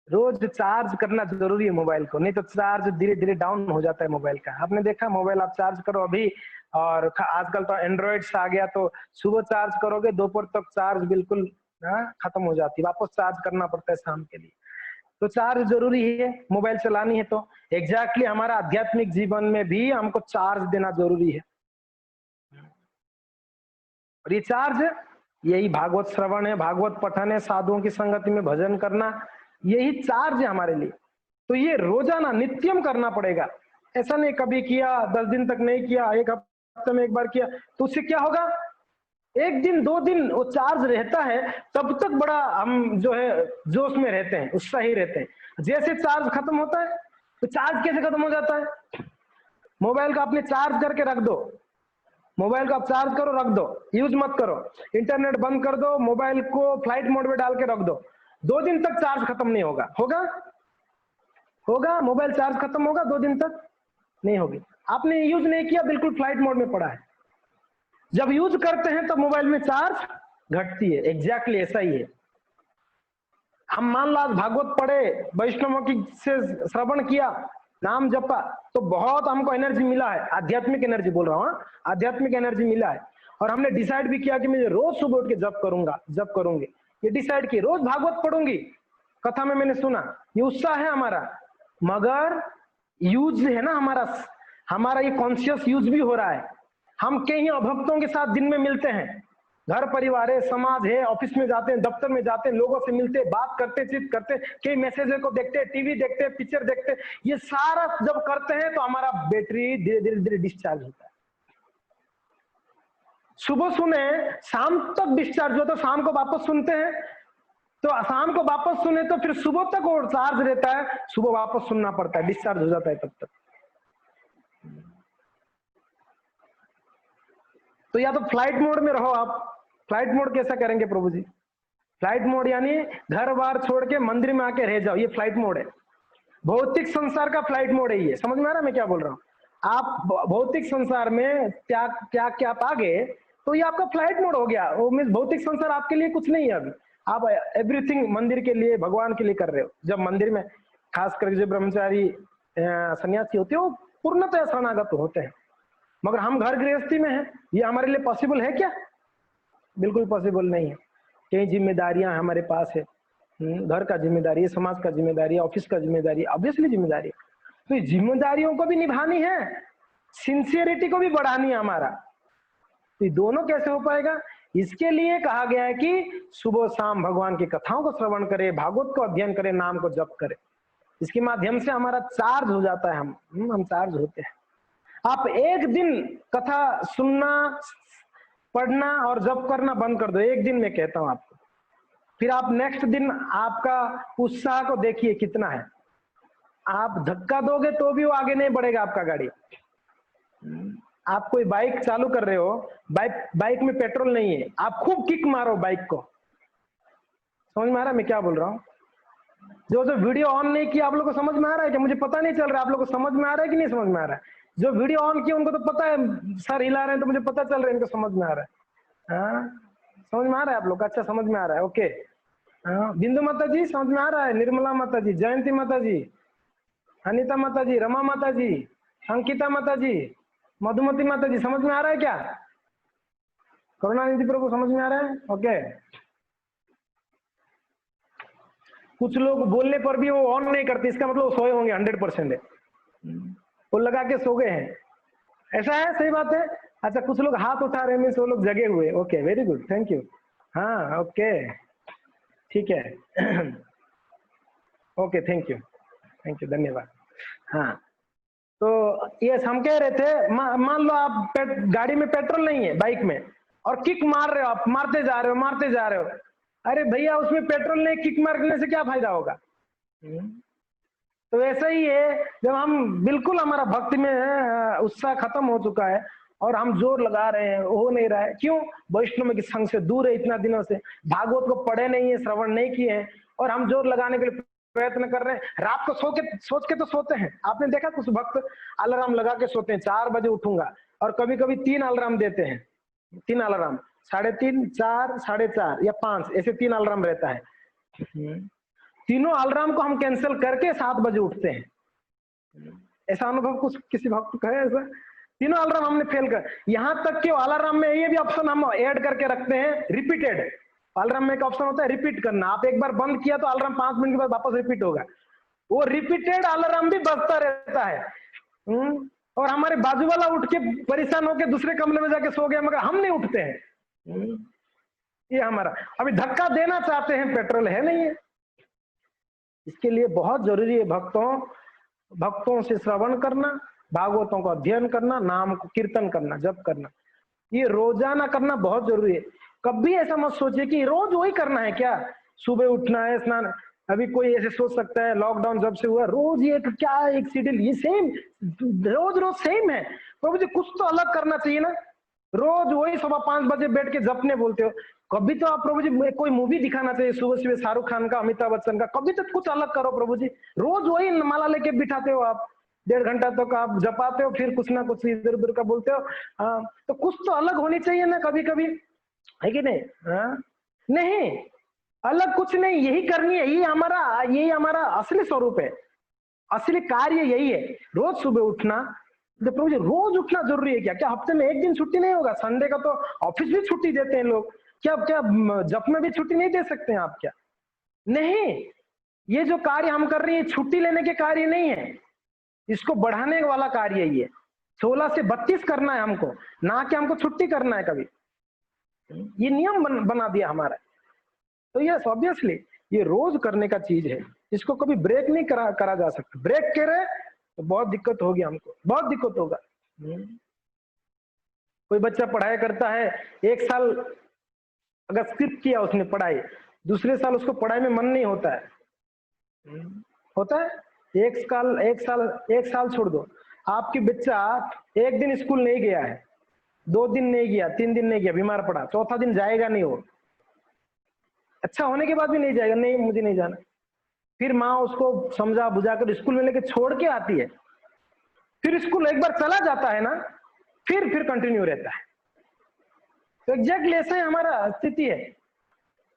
रोज चार्ज करना जरूरी है मोबाइल को, नहीं तो चार्ज धीरे धीरे डाउन हो जाता है मोबाइल का। आपने देखा, मोबाइल आप चार्ज करो अभी, और आजकल तो एंड्रॉइड आ गया, तो सुबह चार्ज करोगे, दोपहर तक चार्ज बिल्कुल खत्म हो जाती है, वापस चार्ज करना पड़ता है शाम के लिए। तो चार्ज जरूरी है, मोबाइल चलानी है तो एग्जैक्टली हमारा आध्यात्मिक जीवन में भी हमको चार्ज देना जरूरी है। रिचार्ज यही भागवत श्रवण है, भागवत पठन है, साधुओं की संगति में भजन करना, यही चार्ज है हमारे लिए। तो ये रोजाना नित्यम करना पड़ेगा। ऐसा नहीं कभी किया, 10 दिन तक नहीं किया, 1 हफ्ते में 1 बार किया, तो उससे क्या होगा? 1 दिन 2 दिन वो चार्ज रहता है, तब तक बड़ा हम जो है जोश में रहते हैं, उत्साही रहते हैं। जैसे चार्ज खत्म होता है, तो चार्ज कैसे खत्म हो जाता है? मोबाइल का आपने चार्ज करके रख दो, मोबाइल को आप चार्ज करो, रख दो, यूज मत करो, इंटरनेट बंद कर दो, मोबाइल को फ्लाइट मोड में डाल के रख दो, 2 दिन तक चार्ज खत्म नहीं होगा। होगा मोबाइल चार्ज खत्म होगा 2 दिन तक? नहीं होगी। आपने यूज नहीं किया, बिल्कुल फ्लाइट मोड में पड़ा है। जब यूज करते हैं तो मोबाइल में चार्ज घटती है। एग्जैक्टली ऐसा ही है। हम मान लो आज भागवत पढ़े, वैष्णवों की से श्रवण किया, नाम जपा, तो बहुत हमको एनर्जी मिला है, आध्यात्मिक एनर्जी बोल रहा हूँ, आध्यात्मिक एनर्जी मिला है। और हमने डिसाइड भी किया कि मैं रोज सुबह उठ के जप करूंगा, जप करूंगी, ये डिसाइड किया, रोज भागवत पढ़ूंगी, कथा में मैंने सुना, ये उत्साह है हमारा। मगर यूज है ना हमारा ये कॉन्शियस यूज भी हो रहा है। हम कई अभक्तों के साथ दिन में मिलते हैं, घर परिवार है, समाज है, ऑफिस में जाते हैं, दफ्तर में जाते हैं, लोगों से मिलते हैं, बात करते, चित करते, कई मैसेज को देखते हैं, टीवी देखते हैं, पिक्चर देखते हैं। ये सारा जब करते हैं तो हमारा बैटरी धीरे धीरे डिस्चार्ज होता है। सुबह सुने, शाम तक डिस्चार्ज होता है, शाम को वापस सुनते हैं, तो शाम को वापस सुने तो फिर सुबह तक और चार्ज रहता है, सुबह वापस सुनना पड़ता है, डिस्चार्ज हो जाता है तब तक। तो या तो फ्लाइट मोड में रहो आप। फ्लाइट मोड कैसा करेंगे प्रभु जी? फ्लाइट मोड यानी घर बार छोड़ के मंदिर में आके रह जाओ, ये फ्लाइट मोड है। भौतिक संसार का फ्लाइट मोड है ये। समझ में आ रहा है मैं क्या बोल रहा हूँ? आप भौतिक संसार में त्याग के आप आ गए तो ये आपका फ्लाइट मोड हो गया। वो मीन्स भौतिक संसार आपके लिए कुछ नहीं है अभी। आप एवरीथिंग मंदिर के लिए, भगवान के लिए कर रहे हो। जब मंदिर में खास करके जो ब्रह्मचारी सन्यासी होते हैं वो पूर्णतः शरणागत होते हैं, मगर हम घर गृहस्थी में हैं, ये हमारे लिए पॉसिबल है क्या? बिल्कुल पॉसिबल नहीं है। कई जिम्मेदारियां हमारे पास है, घर का जिम्मेदारी है, समाज का जिम्मेदारी है, ऑफिस का जिम्मेदारी है, ऑब्वियसली जिम्मेदारी है। तो ये जिम्मेदारियों को भी निभानी है, सिंसियरिटी को भी बढ़ानी है हमारा। तो ये दोनों कैसे हो पाएगा? इसके लिए कहा गया है कि सुबह शाम भगवान की कथाओं को श्रवण करें, भागवत को अध्ययन करें, नाम को जप करें। इसके माध्यम से हमारा चार्ज हो जाता है, हम चार्ज होते हैं। आप एक दिन कथा सुनना, पढ़ना और जप करना बंद कर दो, एक दिन में कहता हूं आपको, फिर आप नेक्स्ट दिन आपका उत्साह को देखिए कितना है। आप धक्का दोगे तो भी वो आगे नहीं बढ़ेगा आपका गाड़ी। आप कोई बाइक चालू कर रहे हो, बाइक में पेट्रोल नहीं है, आप खूब किक मारो बाइक को, समझ में आ रहा है मैं क्या बोल रहा हूँ? जो वीडियो ऑन नहीं किया, आप लोग को समझ में आ रहा है कि मुझे पता नहीं चल रहा, आप लोग को समझ में आ रहा है कि नहीं समझ में आ रहा है? जो वीडियो ऑन किया उनको तो पता है, सर हिला रहे हैं तो मुझे पता चल रहा है इनको समझ में आ रहा है। हाँ, समझ में आ रहा है आप लोग? अच्छा, समझ में आ रहा है, ओके। हाँ, बिंदु माता जी समझ में आ रहा है, निर्मला माता जी, जयंती माता जी, अनिता माता जी, रमा माता जी, अंकिता माता जी, मधुमती माता जी, समझ में आ रहा है क्या? करुणानिधि प्रभु समझ में आ रहा है? ओके। कुछ लोग बोलने पर भी वो ऑन नहीं करते, इसका मतलब वो सोए होंगे, 100% है, वो लगा के सो गए हैं। ऐसा है? सही बात है। अच्छा, कुछ लोग हाथ उठा रहे हैं, वो लोग जगे हुए। Okay, very good, thank you. हाँ, ओके, ठीक है। ओके, थैंक यू, धन्यवाद। हाँ, तो ये हम कह रहे थे, मान लो आप गाड़ी में पेट्रोल नहीं है, बाइक में, और किक मार रहे हो, आप मारते जा रहे हो। अरे भैया, उसमें पेट्रोल नहीं, किक मारने से क्या फायदा होगा? तो ऐसा ही है, जब हम बिल्कुल हमारा भक्ति में उत्साह खत्म हो चुका है और हम जोर लगा रहे हैं, हो नहीं रहा है, क्यों? वैष्णव के संग से दूर है इतना दिनों से, भागवत को पढ़े नहीं है, श्रवण नहीं किए हैं, और हम जोर लगाने के लिए प्रयत्न कर रहे हैं। रात को सोच के तो सोते हैं। आपने देखा कुछ भक्त अलार्म लगा के सोते हैं, 4 बजे उठूंगा, और कभी कभी 3 अलार्म देते हैं, 3 अलार्म, 3:30, 4, 4:30 या 5, ऐसे 3 अलार्म रहता है। तीनों अलार्म को हम कैंसिल करके 7 बजे उठते हैं। ऐसा अनुभव कुछ किसी भक्त का है? ऐसा तीनों अलार्म हमने फेल कर, यहां तक कि अलार्म में ये भी ऑप्शन हम ऐड करके रखते हैं, रिपीटेड। अलार्म में एक ऑप्शन होता है रिपीट करना, आप एक बार बंद किया तो अलार्म 5 मिनट के बाद वापस रिपीट होगा, वो रिपीटेड अलार्म भी बजता रहता है। और हमारे बाजू वाला उठ के परेशान होकर दूसरे कमरे में जाके सो गया, मगर हम नहीं उठते हैं। ये हमारा, अभी धक्का देना चाहते हैं, पेट्रोल है नहीं है। इसके लिए बहुत जरूरी है भक्तों से श्रवण करना, भागवतों का अध्ययन करना, नाम को कीर्तन करना, जप करना, ये रोजाना करना बहुत जरूरी है। कभी ऐसा मत सोचिए कि रोज वही करना है क्या, सुबह उठना है, स्नान। अभी कोई ऐसे सोच सकता है लॉकडाउन जब से हुआ रोज ये क्या एक शेड्यूल, ये सेम रोज सेम है। प्रभु जी कुछ तो अलग करना चाहिए ना, रोज वही 5:15 बजे बैठ के जपने बोलते हो। कभी तो आप प्रभु जी कोई मूवी दिखाना चाहिए, सुबह सुबह शाहरुख खान का, अमिताभ बच्चन का, कभी तो कुछ अलग करो प्रभु जी। रोज वही माला लेके बिठाते हो आप, 1.5 घंटा तक आप जपाते हो, फिर कुछ ना कुछ इधर उधर का बोलते हो। तो कुछ तो अलग होनी चाहिए ना कभी कभी, है कि नहीं? नहीं, अलग कुछ नहीं, यही करनी है, यही हमारा असली स्वरूप है, असली कार्य यही है। रोज सुबह उठना, तो प्रभु जी रोज उठना जरूरी है क्या? क्या हफ्ते में एक दिन छुट्टी नहीं होगा? संडे का तो ऑफिस भी छुट्टी देते हैं लोग, क्या जप में भी छुट्टी नहीं दे सकते हैं आप क्या? नहीं, ये जो कार्य हम कर रहे हैं छुट्टी लेने के कार्य नहीं है, इसको बढ़ाने वाला कार्य ही है। 16 से 32 करना है हमको, ना कि हमको छुट्टी करना है कभी। ये नियम बना दिया हमारा। तो ये ऑब्वियसली ये रोज करने का चीज है, इसको कभी ब्रेक नहीं करा जा सकता। ब्रेक करे तो बहुत दिक्कत होगी हमको, बहुत दिक्कत होगा। कोई बच्चा पढ़ाई करता है, 1 साल अगर स्किप किया उसने पढ़ाई, दूसरे साल उसको पढ़ाई में मन नहीं होता है, होता है? एक साल छोड़ दो, आपकी बच्चा 1 दिन स्कूल नहीं गया है, 2 दिन नहीं गया, 3 दिन नहीं गया, बीमार पड़ा, चौथा दिन जाएगा नहीं, वो अच्छा होने के बाद भी नहीं जाएगा, नहीं मुझे नहीं जाना। फिर माँ उसको समझा बुझा कर स्कूल में लेके छोड़ के आती है, फिर स्कूल एक बार चला जाता है ना, फिर कंटिन्यू रहता है। तो एग्जैक्टली ऐसा ही हमारा स्थिति है।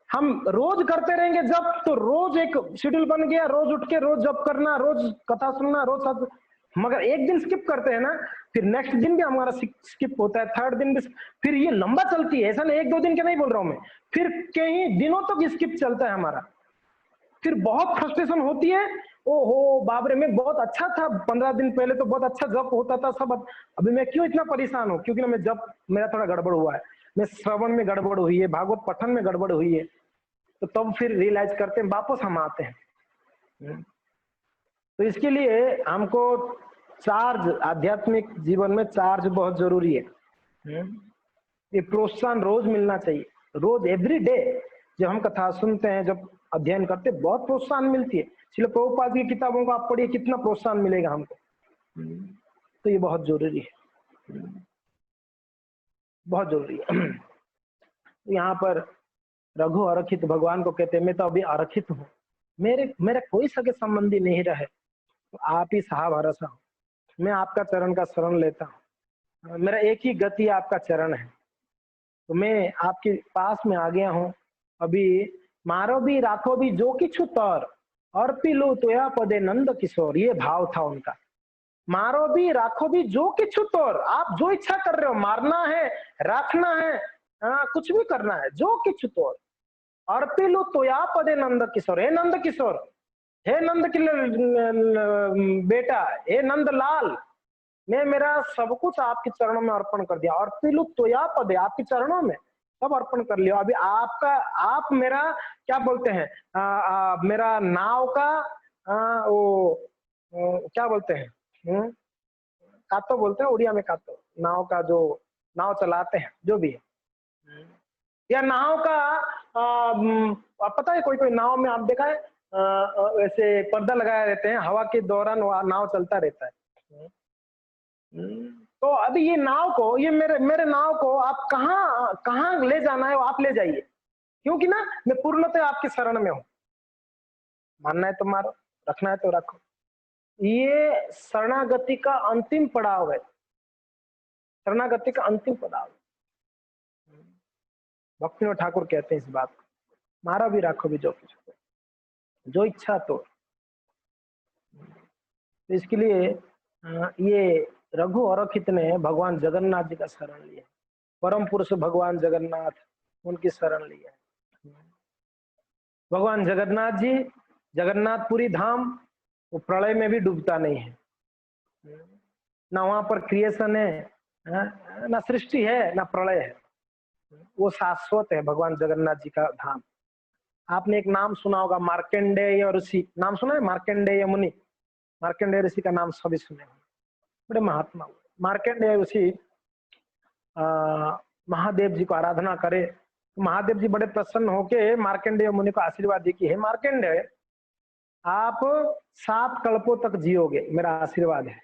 हम रोज करते रहेंगे जब, तो रोज एक शेड्यूल बन गया, रोज उठ के रोज जब करना, रोज कथा सुनना, रोज सब। मगर एक दिन स्किप करते हैं ना, फिर नेक्स्ट दिन भी हमारा स्किप होता है, थर्ड दिन भी, फिर ये लंबा चलती है। ऐसा नहीं, 1-2 दिन के नहीं बोल रहा हूं मैं, फिर कई दिनों तक स्किप चलता है हमारा। फिर बहुत फ्रस्ट्रेशन होती है, ओहो बाबरे में बहुत अच्छा था, 15 दिन पहले तो बहुत अच्छा जप होता था सब, अभी मैं क्यों इतना परेशान हूँ? क्योंकि ना मैं जप मेरा थोड़ा गड़बड़ हुआ है, मैं श्रवण में गड़बड़ हुई है, भागवत पठन में गड़बड़ हुई है। तो तब फिर रियलाइज करते हैं, वापस हम आते हैं। तो इसके लिए हमको चार्ज, आध्यात्मिक जीवन में चार्ज बहुत जरूरी है। ये प्रोत्साहन रोज मिलना चाहिए, रोज, एवरी डे। जब हम कथा सुनते हैं, जब अध्ययन करते हैं, बहुत प्रोत्साहन मिलती है। श्रील प्रभुपाद की किताबों को आप पढ़िए, कितना प्रोत्साहन मिलेगा हमको। तो ये बहुत जरूरी है, बहुत जरूरी है। यहाँ पर रघु आरक्षित भगवान को कहते हैं, मैं तो अभी आरक्षित हूँ, मेरे कोई सगे संबंधी नहीं रहे, तो आप ही सहा भरोसा हो, मैं आपका चरण का शरण लेता हूँ, मेरा एक ही गति आपका चरण है, तो मैं आपके पास में आ गया हूँ। अभी मारो भी राखो भी जो किछु तौर, अर्पी लो तो या पदे नंद किशोर, ये भाव था उनका। मारो भी राखो भी जो किछु तौर, आप जो इच्छा कर रहे हो, मारना है, राखना है, कुछ भी करना है, जो किछु तौर, अर्पी लो तो या पदे नंद किशोर, हे नंद किशोर, हे नंद की बेटा, हे नंद लाल, मैं मेरा सब कुछ आपके चरणों में अर्पण कर दिया। और पिलु तोया पदे, आपके चरणों में सब अर्पण कर लिया। अभी आपका, आप मेरा क्या बोलते हैं, मेरा नाव का क्या बोलते हैं, कातो बोलते हैं उड़िया में, कातो, नाव का जो नाव चलाते हैं, जो भी है, या नाव का पता है, कोई कोई नाव में आप देखा है वैसे पर्दा लगाए रहते हैं, हवा के दौरान नाव चलता रहता है। तो अभी ये नाव को, ये मेरे नाव को आप कहाँ ले जाना है वो आप ले जाइए, क्योंकि ना मैं पूर्णतः आपके शरण में हूं। मानना है तो मारो, रखना है तो रखो। ये शरणागति का अंतिम पड़ाव है, शरणागति का अंतिम पड़ाव। भक्तिनाथ ठाकुर कहते हैं इस बात को, मारा भी राखो भी जो कुछ, जो इच्छा तो इसके लिए ये रघु आरक्षित ने भगवान जगन्नाथ जी का शरण लिया, परम पुरुष भगवान जगन्नाथ, उनकी शरण लिया। भगवान जगन्नाथ जी, जगन्नाथपुरी धाम, वो प्रलय में भी डूबता नहीं है, ना वहां पर क्रिएशन है, ना सृष्टि है, ना प्रलय है, वो शाश्वत है भगवान जगन्नाथ जी का धाम। आपने एक नाम सुना होगा, मार्कंडेय ऋषि, नाम सुना है? मार्कंडेय मुनि, मार्कंडेय ऋषि का नाम सभी सुने, बड़े महात्मा। मार्कंडेय ऋषि महादेव जी को आराधना करे, तो महादेव जी बड़े प्रसन्न होके मार्कंडेय मुनि को आशीर्वाद दी कि हे मार्कंडेय, आप 7 कल्पों तक जियोगे, मेरा आशीर्वाद है।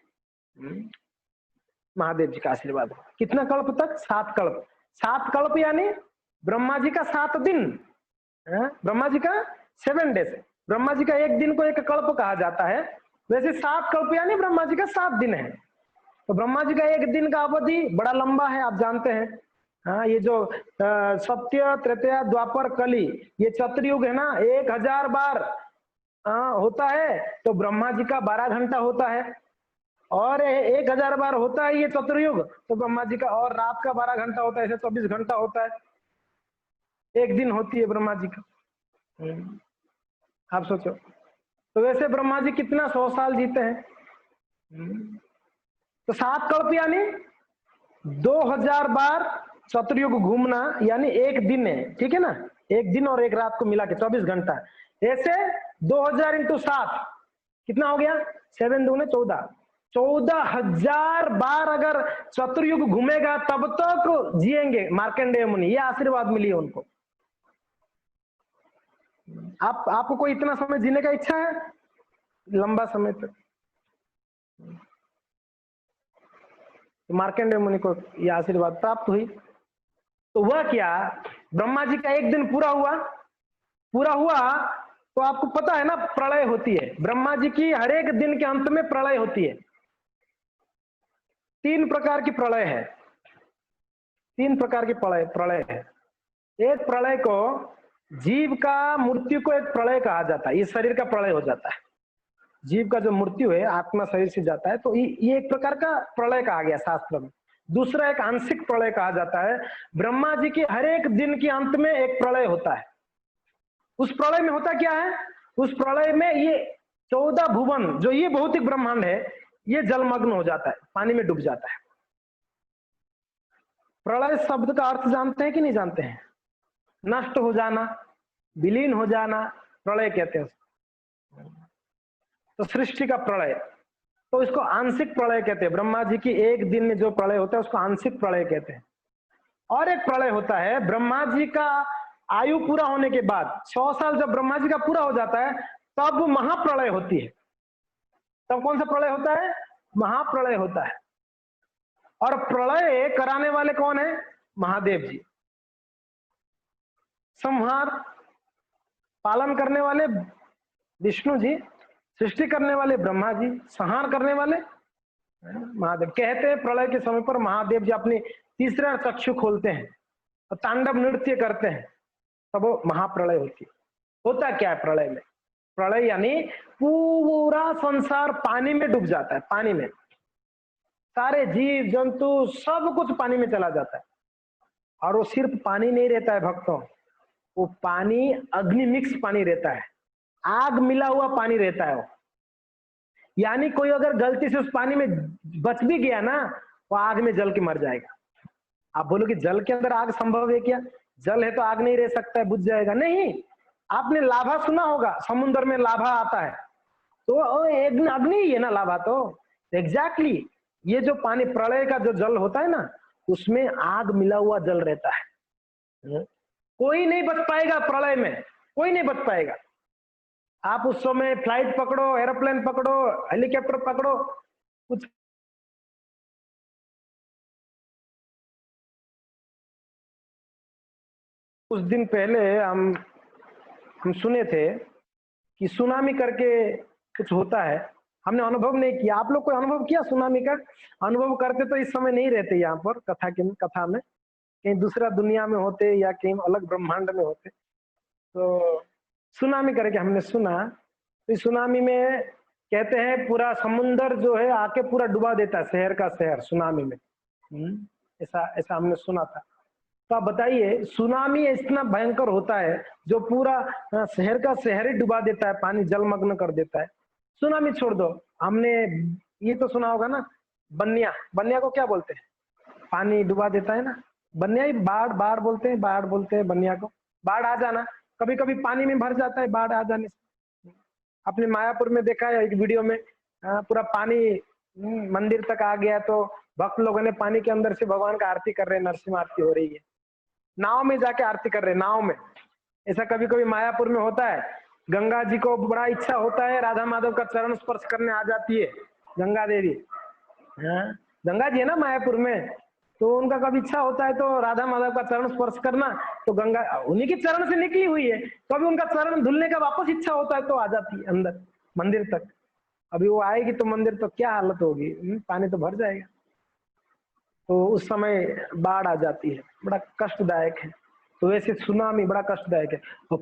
महादेव जी का आशीर्वाद है। कितना कल्प तक? 7 कल्प। 7 कल्प यानी ब्रह्मा जी का 7 दिन, ब्रह्मा जी का 7 डेज, ब्रह्मा जी का एक दिन को एक कल्प कहा जाता है, वैसे 7 कल्प यानी ब्रह्मा जी का 7 दिन है। तो ब्रह्मा जी का एक दिन का अवधि बड़ा लंबा है, आप जानते हैं। हाँ, ये जो सत्य, त्रेता, द्वापर, कली, ये चतुर्युग है ना, 1000 बार होता है, तो ब्रह्मा जी का 12 घंटा होता है, और 1000 बार होता है ये चतुर्युग, तो ब्रह्मा जी का, और रात का 12 घंटा होता है, ऐसे 24 घंटा होता है, एक दिन होती है ब्रह्मा जी का। आप सोचो, तो वैसे ब्रह्मा जी कितना 100 साल जीते हैं। तो 7 कल्प यानी 2000 बार चतुर्युग घूमना, यानी एक दिन है, ठीक है ना, एक दिन और एक रात को मिला के 24 घंटा। ऐसे 2000 इंटू 7 कितना हो गया? 7 दूने 14, 14,000 बार अगर चतुर्युग घूमेगा तब तक जिएंगे मार्कंडेय मुनि, ये आशीर्वाद मिली है उनको। आपको कोई इतना समय जीने का इच्छा है, लंबा समय तक? तो मार्कंडेय मुनि को यह आशीर्वाद प्राप्त हुई। तो वह क्या, ब्रह्मा जी का एक दिन पूरा हुआ, तो आपको पता है ना प्रलय होती है, ब्रह्मा जी की हर एक दिन के अंत में प्रलय होती है। 3 प्रकार की प्रलय है। तीन प्रकार के प्रलय है। एक प्रलय को जीव का मृत्यु को एक प्रलय कहा जाता है, ये शरीर का प्रलय हो जाता है। जीव का जो मृत्यु है, आत्मा शरीर से जाता है, तो ये एक प्रकार का प्रलय कहा गया शास्त्र में। दूसरा एक आंशिक प्रलय कहा जाता है। ब्रह्मा जी के हर एक दिन के अंत में एक प्रलय होता है। उस प्रलय में होता क्या है, उस प्रलय में ये 14 भुवन जो ये भौतिक ब्रह्मांड है, ये जलमग्न हो जाता है, पानी में डूब जाता है। प्रलय शब्द का अर्थ जानते हैं कि नहीं जानते हैं? नष्ट हो जाना, विलीन हो जाना, प्रलय कहते हैं। तो सृष्टि का प्रलय, तो इसको आंशिक प्रलय कहते हैं। ब्रह्मा जी की एक दिन में जो प्रलय होता है उसको आंशिक प्रलय कहते हैं। और एक प्रलय होता है ब्रह्मा जी का आयु पूरा होने के बाद, 100 साल जब ब्रह्मा जी का पूरा हो जाता है, तब महाप्रलय होती है। तब कौन सा प्रलय होता है? महाप्रलय होता है। और प्रलय कराने वाले कौन है? महादेव जी। संहार पालन करने वाले विष्णु जी, सृष्टि करने वाले ब्रह्मा जी, संहार करने वाले महादेव। कहते हैं प्रलय के समय पर महादेव जी अपनी तीसरा चक्षु खोलते हैं और तांडव नृत्य करते हैं, तब वो महाप्रलय होती है। होता क्या है प्रलय में? प्रलय यानी पूरा संसार पानी में डूब जाता है, पानी में सारे जीव जंतु सब कुछ पानी में चला जाता है। और वो सिर्फ पानी नहीं रहता है भक्तों, वो पानी अग्नि मिक्स पानी रहता है, आग मिला हुआ पानी रहता है वो। यानी कोई अगर गलती से उस पानी में बच भी गया ना, वो आग में जल के मर जाएगा। आप बोलो कि जल के अंदर आग संभव है क्या? जल है तो आग नहीं रह सकता है, बुझ जाएगा? नहीं। आपने लाभा सुना होगा, समुद्र में लाभा आता है तो अग्नि ही है ना लाभा। तो एग्जैक्टली ये जो पानी प्रलय का जो जल होता है ना, उसमें आग मिला हुआ जल रहता है। कोई नहीं बच पाएगा प्रलय में, कोई नहीं बच पाएगा। आप उस समय फ्लाइट पकड़ो, एरोप्लेन पकड़ो, हेलीकॉप्टर पकड़ो, कुछ दिन पहले हम सुने थे कि सुनामी करके कुछ होता है। हमने अनुभव नहीं किया। आप लोग कोई अनुभव किया सुनामी का? अनुभव करते तो इस समय नहीं रहते यहाँ पर कथा में, कहीं दूसरा दुनिया में होते या कहीं अलग ब्रह्मांड में होते। तो सुनामी करके हमने सुना। तो इस सुनामी में कहते हैं पूरा समुंदर जो है आके पूरा डुबा देता है शहर का शहर सुनामी में। ऐसा हमने सुना था। तो आप बताइए, सुनामी इतना भयंकर होता है जो पूरा शहर का शहर ही डुबा देता है, पानी जलमग्न कर देता है। सुनामी छोड़ दो, हमने ये तो सुना होगा ना, बन्या। बन्या को क्या बोलते हैं? पानी डुबा देता है ना, बन्या ही बाढ़ बोलते हैं, बाढ़ बोलते हैं बन्या को। बाढ़ आ जाना, कभी कभी पानी में भर जाता है बाढ़ आ जाने से। अपने मायापुर में देखा है एक वीडियो में, पूरा पानी मंदिर तक आ गया, तो भक्त लोगों ने पानी के अंदर से भगवान का आरती कर रहे हैं, नरसिंह आरती हो रही है, नाव में जाके आरती कर रहे हैं, नाव में। ऐसा कभी कभी मायापुर में होता है। गंगा जी को बड़ा इच्छा होता है, राधा माधव का चरण स्पर्श करने आ जाती है गंगा देवी। गंगा जी है ना मायापुर में, तो उनका कभी इच्छा होता है तो राधा माधव का चरण स्पर्श करना, तो गंगा उन्हीं के चरण से निकली हुई है, कभी उनका चरण धुलने का वापस इच्छा होता है तो आ जाती है अंदर मंदिर तक। अभी वो आएगी तो मंदिर तो क्या हालत होगी, पानी तो भर जाएगा। तो उस समय बाढ़ आ जाती है, बड़ा कष्टदायक है। तो वैसे सुनामी बड़ा कष्टदायक है। और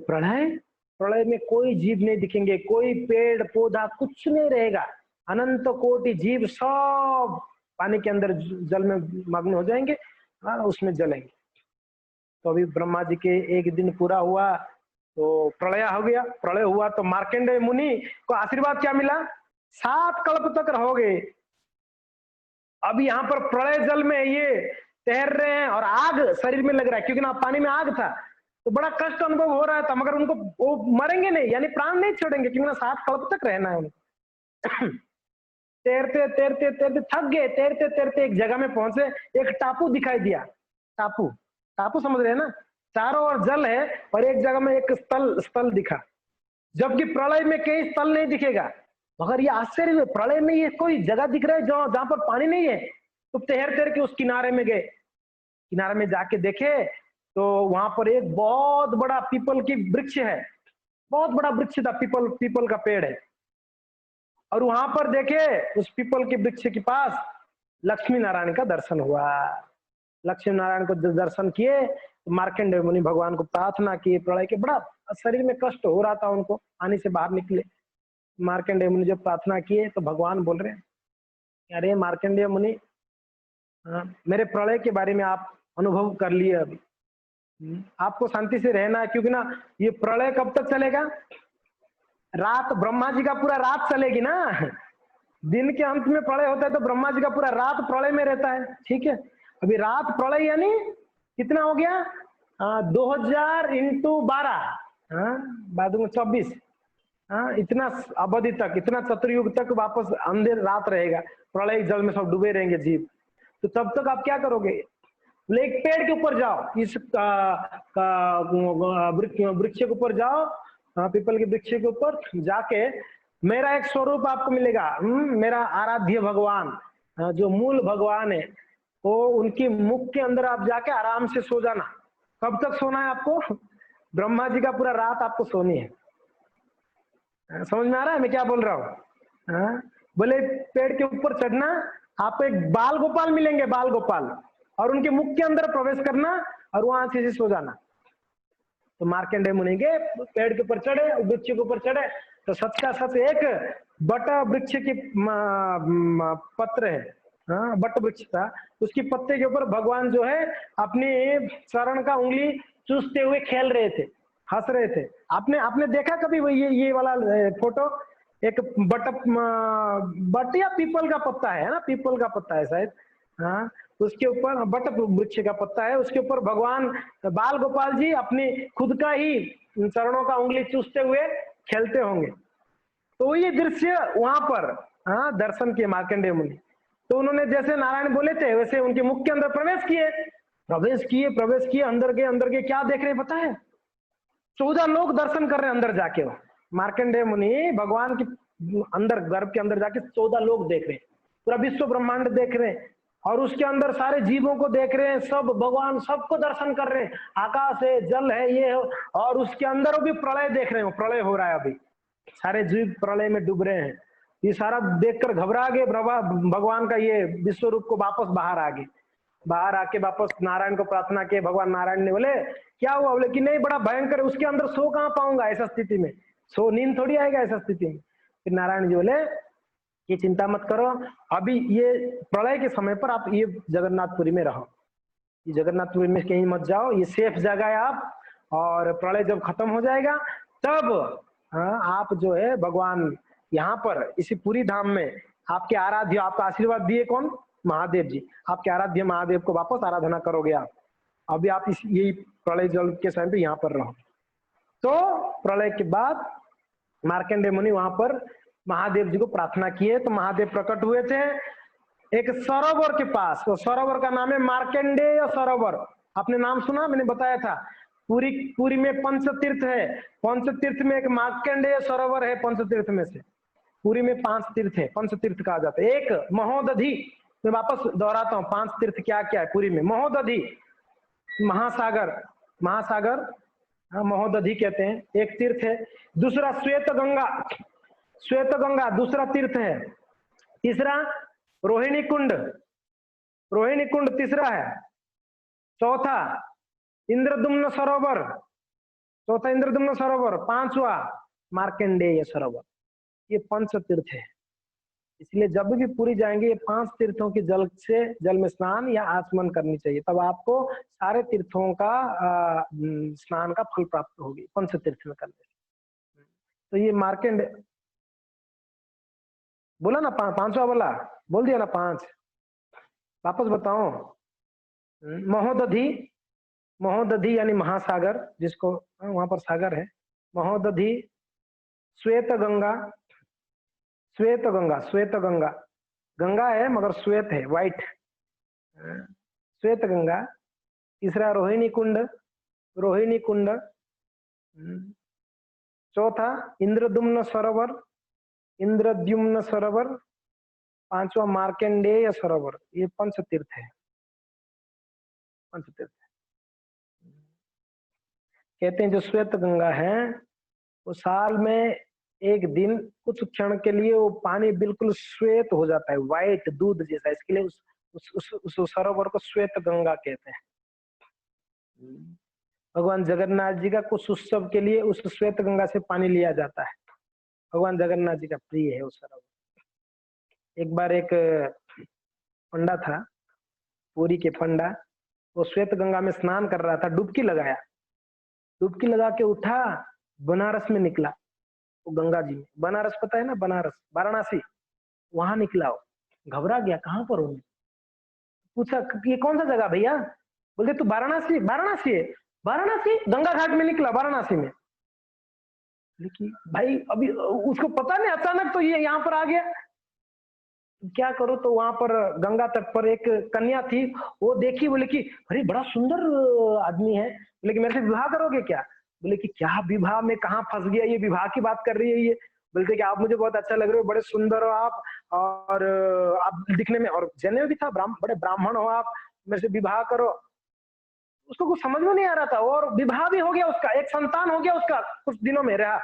प्रलय में कोई जीव नहीं दिखेंगे, कोई पेड़ पौधा कुछ नहीं रहेगा, अनंत कोटि जीव सब पानी के अंदर जल में मग्न हो जाएंगे, उसमें जलेंगे। तो अभी ब्रह्मा जी के एक दिन पूरा हुआ तो प्रलय हो गया। प्रलय हुआ तो मार्कंडेय मुनि को आशीर्वाद क्या मिला? 7 कल्प तक रहोगे। अब यहाँ पर प्रलय जल में ये तैर रहे हैं और आग शरीर में लग रहा है, क्योंकि ना पानी में आग था, तो बड़ा कष्ट अनुभव हो रहा था। मगर उनको वो मरेंगे नहीं, यानी प्राण नहीं छोड़ेंगे, क्योंकि ना 7 कल्प तक रहना है उनको। तैरते तैरते तैरते थक गए, तैरते तैरते एक जगह में पहुंचे, एक टापू दिखाई दिया। टापू समझ रहे हैं ना? चारों ओर जल है और एक जगह में एक स्थल दिखा, जबकि प्रलय में कहीं स्थल नहीं दिखेगा। मगर ये आश्चर्य हुए, प्रलय में ये कोई जगह दिख रहा है जहां पर पानी नहीं है। तो तैर तैर के उस किनारे में गए, किनारे में जाके देखे तो वहां पर एक बहुत बड़ा पीपल की वृक्ष है, बहुत बड़ा वृक्ष था, पीपल का पेड़ है। और वहां पर देखे उस पीपल के वृक्ष के पास लक्ष्मी नारायण का दर्शन हुआ। लक्ष्मी नारायण को दर्शन किए, मार्कंडेय मुनि भगवान को प्रार्थना किए, प्रलय के बड़ा शरीर में कष्ट हो रहा था उनको, पानी से बाहर निकले। मार्कंडेय मुनि जब प्रार्थना किए तो भगवान बोल रहे हैं, अरे मार्कंडेय मुनि, मेरे प्रलय के बारे में आप अनुभव कर लिए, अभी आपको शांति से रहना है, क्योंकि ना ये प्रलय कब तक चलेगा? रात, ब्रह्मा जी का पूरा रात चलेगी ना, दिन के अंत में प्रलय होता है तो ब्रह्मा जी का पूरा रात प्रलय में रहता है, ठीक है। अभी रात प्रलय यानी कितना हो गया? 2000 इंटू 12, बाद में 24, इतना अवधि तक, इतना चतुर्युग तक वापस अंधेर रात रहेगा, प्रलय जल में सब डूबे रहेंगे जीव। तो तब तक आप क्या करोगे? एक पेड़ के ऊपर जाओ, इस वृक्ष के ऊपर जाओ, पीपल के वृक्ष के ऊपर जाके मेरा एक स्वरूप आपको मिलेगा, मेरा आराध्य भगवान, जो मूल भगवान है, वो उनकी मुख के अंदर आप जाके आराम से सो जाना। कब तक सोना है आपको? ब्रह्मा जी का पूरा रात आपको सोनी है। समझ में आ रहा है मैं क्या बोल रहा हूँ? बोले पेड़ के ऊपर चढ़ना, आपको एक बाल गोपाल मिलेंगे, बाल गोपाल, और उनके मुख के अंदर प्रवेश करना और वहां से सो जाना। तो मार्कंडेय मुनि के पेड़ के ऊपर चढ़े, वृक्ष के ऊपर चढ़े, तो सच का सच एक बट वृक्ष की पत्र है, बट वृक्ष था, उसकी पत्ते के ऊपर भगवान जो है अपनी चरण का उंगली चूसते हुए खेल रहे थे, हंस रहे थे। आपने देखा कभी वो ये वाला फोटो? एक बट या पीपल का पत्ता है ना, पीपल का पत्ता है शायद, उसके ऊपर बट वृक्ष का पत्ता है, उसके ऊपर भगवान बाल गोपाल जी अपनी खुद का ही चरणों का उंगली चूसते हुए खेलते होंगे। तो ये दृश्य वहां पर दर्शन किए मार्कंडेय मुनि। तो उन्होंने जैसे नारायण बोले थे वैसे उनके मुख के अंदर प्रवेश किए, अंदर गए, क्या देख रहे पता है? 14 लोग दर्शन कर रहे हैं अंदर जाके। मार्कंडेय मुनि भगवान के अंदर, गर्भ के अंदर जाके 14 लोग देख रहे हैं, पूरा विश्व ब्रह्मांड देख रहे हैं, और उसके अंदर सारे जीवों को देख रहे हैं, सब भगवान सबको दर्शन कर रहे हैं, आकाश है, जल है, ये है, और उसके अंदर भी प्रलय देख रहे हैं, प्रलय हो रहा है, अभी सारे जीव प्रलय में डूब रहे हैं। ये सारा देखकर घबरा गए, भगवान का ये विश्व रूप को वापस बाहर आ गए, बाहर आके वापस नारायण को प्रार्थना किए। भगवान नारायण ने बोले क्या हुआ? बोले कि नहीं, बड़ा भयंकर है, उसके अंदर सो कहां पाऊंगा, ऐसा स्थिति में सो नींद थोड़ी आएगा ऐसा स्थिति में। फिर नारायण जी बोले कि चिंता मत करो, अभी ये प्रलय के समय पर आप ये जगन्नाथपुरी में रहो, ये जगन्नाथपुरी में कहीं मत जाओ, ये सेफ जगह है आप, और प्रलय जब खत्म हो जाएगा तब आप जो है भगवान यहाँ पर इसी पूरी धाम में आपके आराध्य, आपका आशीर्वाद दिए कौन? महादेव जी, आपके आराध्य महादेव को वापस आराधना करोगे आप। अभी आप इस यही प्रलय जल के समय पे यहाँ पर रहो। तो प्रलय के बाद मार्कंडेय मुनि वहां पर महादेव जी को प्रार्थना किए, तो महादेव प्रकट हुए थे एक सरोवर के पास। तो सरोवर का नाम है मार्कंडेय सरोवर। आपने नाम सुना? मैंने बताया था पूरी में पंचतीर्थ है, पंचतीर्थ में एक मार्कंडेय सरोवर है, पंचतीर्थ में से पूरी में 5 तीर्थ है, पंचतीर्थ कहा जाता है। एक महोदधि, मैं वापस दोहराता हूँ 5 तीर्थ क्या क्या है पूरी में। महोदधि महासागर, महासागर महोदधि कहते हैं, एक तीर्थ है। दूसरा श्वेत गंगा, श्वेत गंगा दूसरा तीर्थ है। तीसरा रोहिणी कुंड, रोहिणी कुंड तीसरा है। चौथा इंद्रदुम्न सरोवर, चौथा इंद्रदुम्न सरोवर। पांचवा मार्कंडेय सरोवर। ये पंच तीर्थ है, इसलिए जब भी पूरी जाएंगे ये 5 तीर्थों के जल में स्नान या आचमन करनी चाहिए, तब आपको सारे तीर्थों का स्नान का फल प्राप्त होगी पंच तीर्थ में करने से। तो ये मार्कंडेय बोला ना, 5वां बोला, बोल दिया ना 5, वापस बताओ। महोदधि, महोदधि यानी महासागर, जिसको वहां पर सागर है, महोदधि। श्वेत गंगा, श्वेत गंगा, श्वेत गंगा, गंगा है मगर श्वेत है, व्हाइट, श्वेत गंगा। तीसरा रोहिणी कुंड, रोहिणी कुंड। चौथा इंद्रदुम्न सरोवर, इंद्रद्युम्न सरोवर। पांचवा मार्कंडेय सरोवर। ये पंच तीर्थ है, पंच तीर्थ। कहते हैं जो श्वेत गंगा है वो साल में एक दिन कुछ क्षण के लिए वो पानी बिल्कुल श्वेत हो जाता है, व्हाइट दूध जैसा, इसके लिए उस सरोवर को श्वेत गंगा कहते हैं। भगवान जगन्नाथ जी का कुछ उत्सव के लिए उस श्वेत गंगा से पानी लिया जाता है। भगवान जगन्नाथ जी का प्रिय है वो सरोवर। एक बार एक पंडा था, पुरी के पंडा, वो श्वेत गंगा में स्नान कर रहा था, डुबकी लगाया, डुबकी लगा के उठा, बनारस में निकला वो गंगा जी में। बनारस पता है ना, बनारस, वाराणसी, वहां निकला वो। घबरा गया, कहाँ पर हूँ? पूछा ये कौन सा जगह भैया? बोलते तू वाराणसी? वाराणसी है। वाराणसी? गंगा घाट में निकला वाराणसी में। लेकिन भाई अभी उसको पता नहीं, अचानक तो ये यहाँ पर आ गया, क्या करो? तो वहां पर गंगा तट पर एक कन्या थी, वो देखी, बोले कि अरे बड़ा सुंदर आदमी है, बोले कि मेरे से विवाह करोगे क्या? बोले कि क्या विवाह में कहाँ फंस गया, ये विवाह की बात कर रही है ये। बोलते कि आप मुझे बहुत अच्छा लग रहे हो, बड़े सुंदर हो आप, और आप दिखने में, और जनेऊ भी था, बड़े ब्राह्मण हो आप, मेरे से विवाह करो। उसको कुछ समझ में नहीं आ रहा था, और विवाह भी हो गया उसका, एक संतान हो गया उसका, कुछ दिनों में रहा,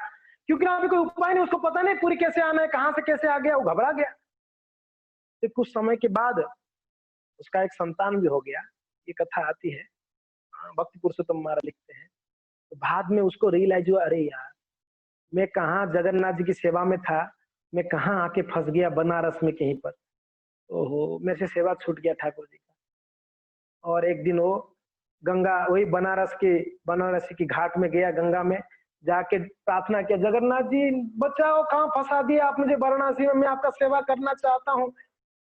क्योंकि अभी कोई उपाय नहीं, उसको पता नहीं पूरी कैसे आना है, कहाँ से कैसे आ गया, वो घबरा गया। फिर कुछ समय के बाद उसका एक संतान भी हो गया। ये कथा आती है, भक्ति पुरुषोत्तम महाराज लिखते हैं। तो बाद में उसको रियलाइज हुआ, अरे यार मैं कहाँ जगन्नाथ जी की सेवा में था, मैं कहाँ आके फंस गया बनारस में कहीं पर। ओहो, मेरे से सेवा छूट गया ठाकुर जी का। और एक दिन वो गंगा, वही बनारसी की घाट में गया, गंगा में जाके प्रार्थना किया, जगन्नाथ जी बचाओ, कहाँ फंसा दिया आप मुझे वाराणसी में, मैं आपका सेवा करना चाहता हूँ।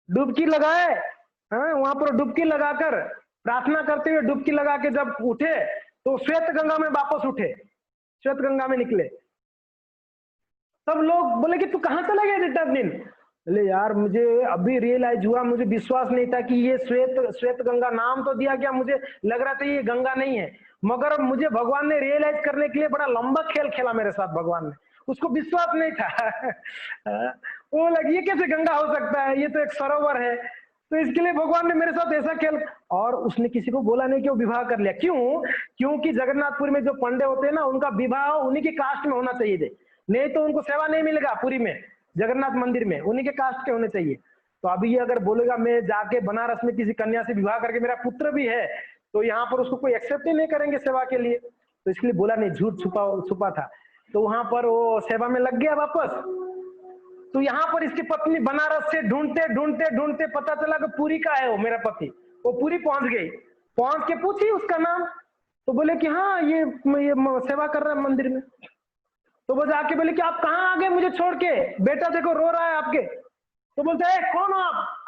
डुबकी लगाए, हाँ, वहां पर डुबकी लगाकर प्रार्थना करते हुए डुबकी लगा के जब उठे तो श्वेत गंगा में वापस उठे, श्वेत गंगा में निकले। सब लोग बोले कि तू कहाँ चला गया इतना दिन? बोले यार मुझे अभी रियलाइज हुआ, मुझे विश्वास नहीं था कि ये श्वेत गंगा, नाम तो दिया गया, मुझे लग रहा था ये गंगा नहीं है, मगर मुझे भगवान ने रियलाइज करने के लिए बड़ा लंबा खेल खेला मेरे साथ भगवान ने, उसको विश्वास नहीं था। वो लगी ये कैसे गंगा हो सकता है, ये तो एक सरोवर है। तो इसके लिए भगवान ने मेरे साथ ऐसा खेल, और उसने किसी को बोला नहीं कि वो विवाह कर लिया। क्यों? क्योंकि जगन्नाथपुर में जो पंडे होते हैं ना, उनका विवाह उन्हीं की कास्ट में होना चाहिए थे, नहीं तो उनको सेवा नहीं मिलेगा पूरी में, जगन्नाथ मंदिर में उन्हीं के कास्ट के होने चाहिए। तो अभी ये अगर बोलेगा मैं जाके बनारस में किसी कन्या से विवाह करके, मेरा पुत्र भी है, तो यहाँ पर उसको कोई एक्सेप्ट ही नहीं करेंगे सेवा के लिए, तो इसलिए बोला नहीं, झूठ छुपा था। तो वहां पर वो सेवा में लग गया वापस। तो यहाँ पर इसकी पत्नी बनारस से ढूंढते ढूंढते ढूंढते पता चला कि पुरी का है वो मेरा पति। वो पुरी पहुंच गई, पहुंच के पूछी उसका नाम, तो बोले कि हाँ ये सेवा कर रहा है मंदिर में। तो वो जाके बोले कि आप कहाँ आ गए मुझे छोड़ के, बेटा देखो रो रहा है आपके। तो बोलते हैं कौन हो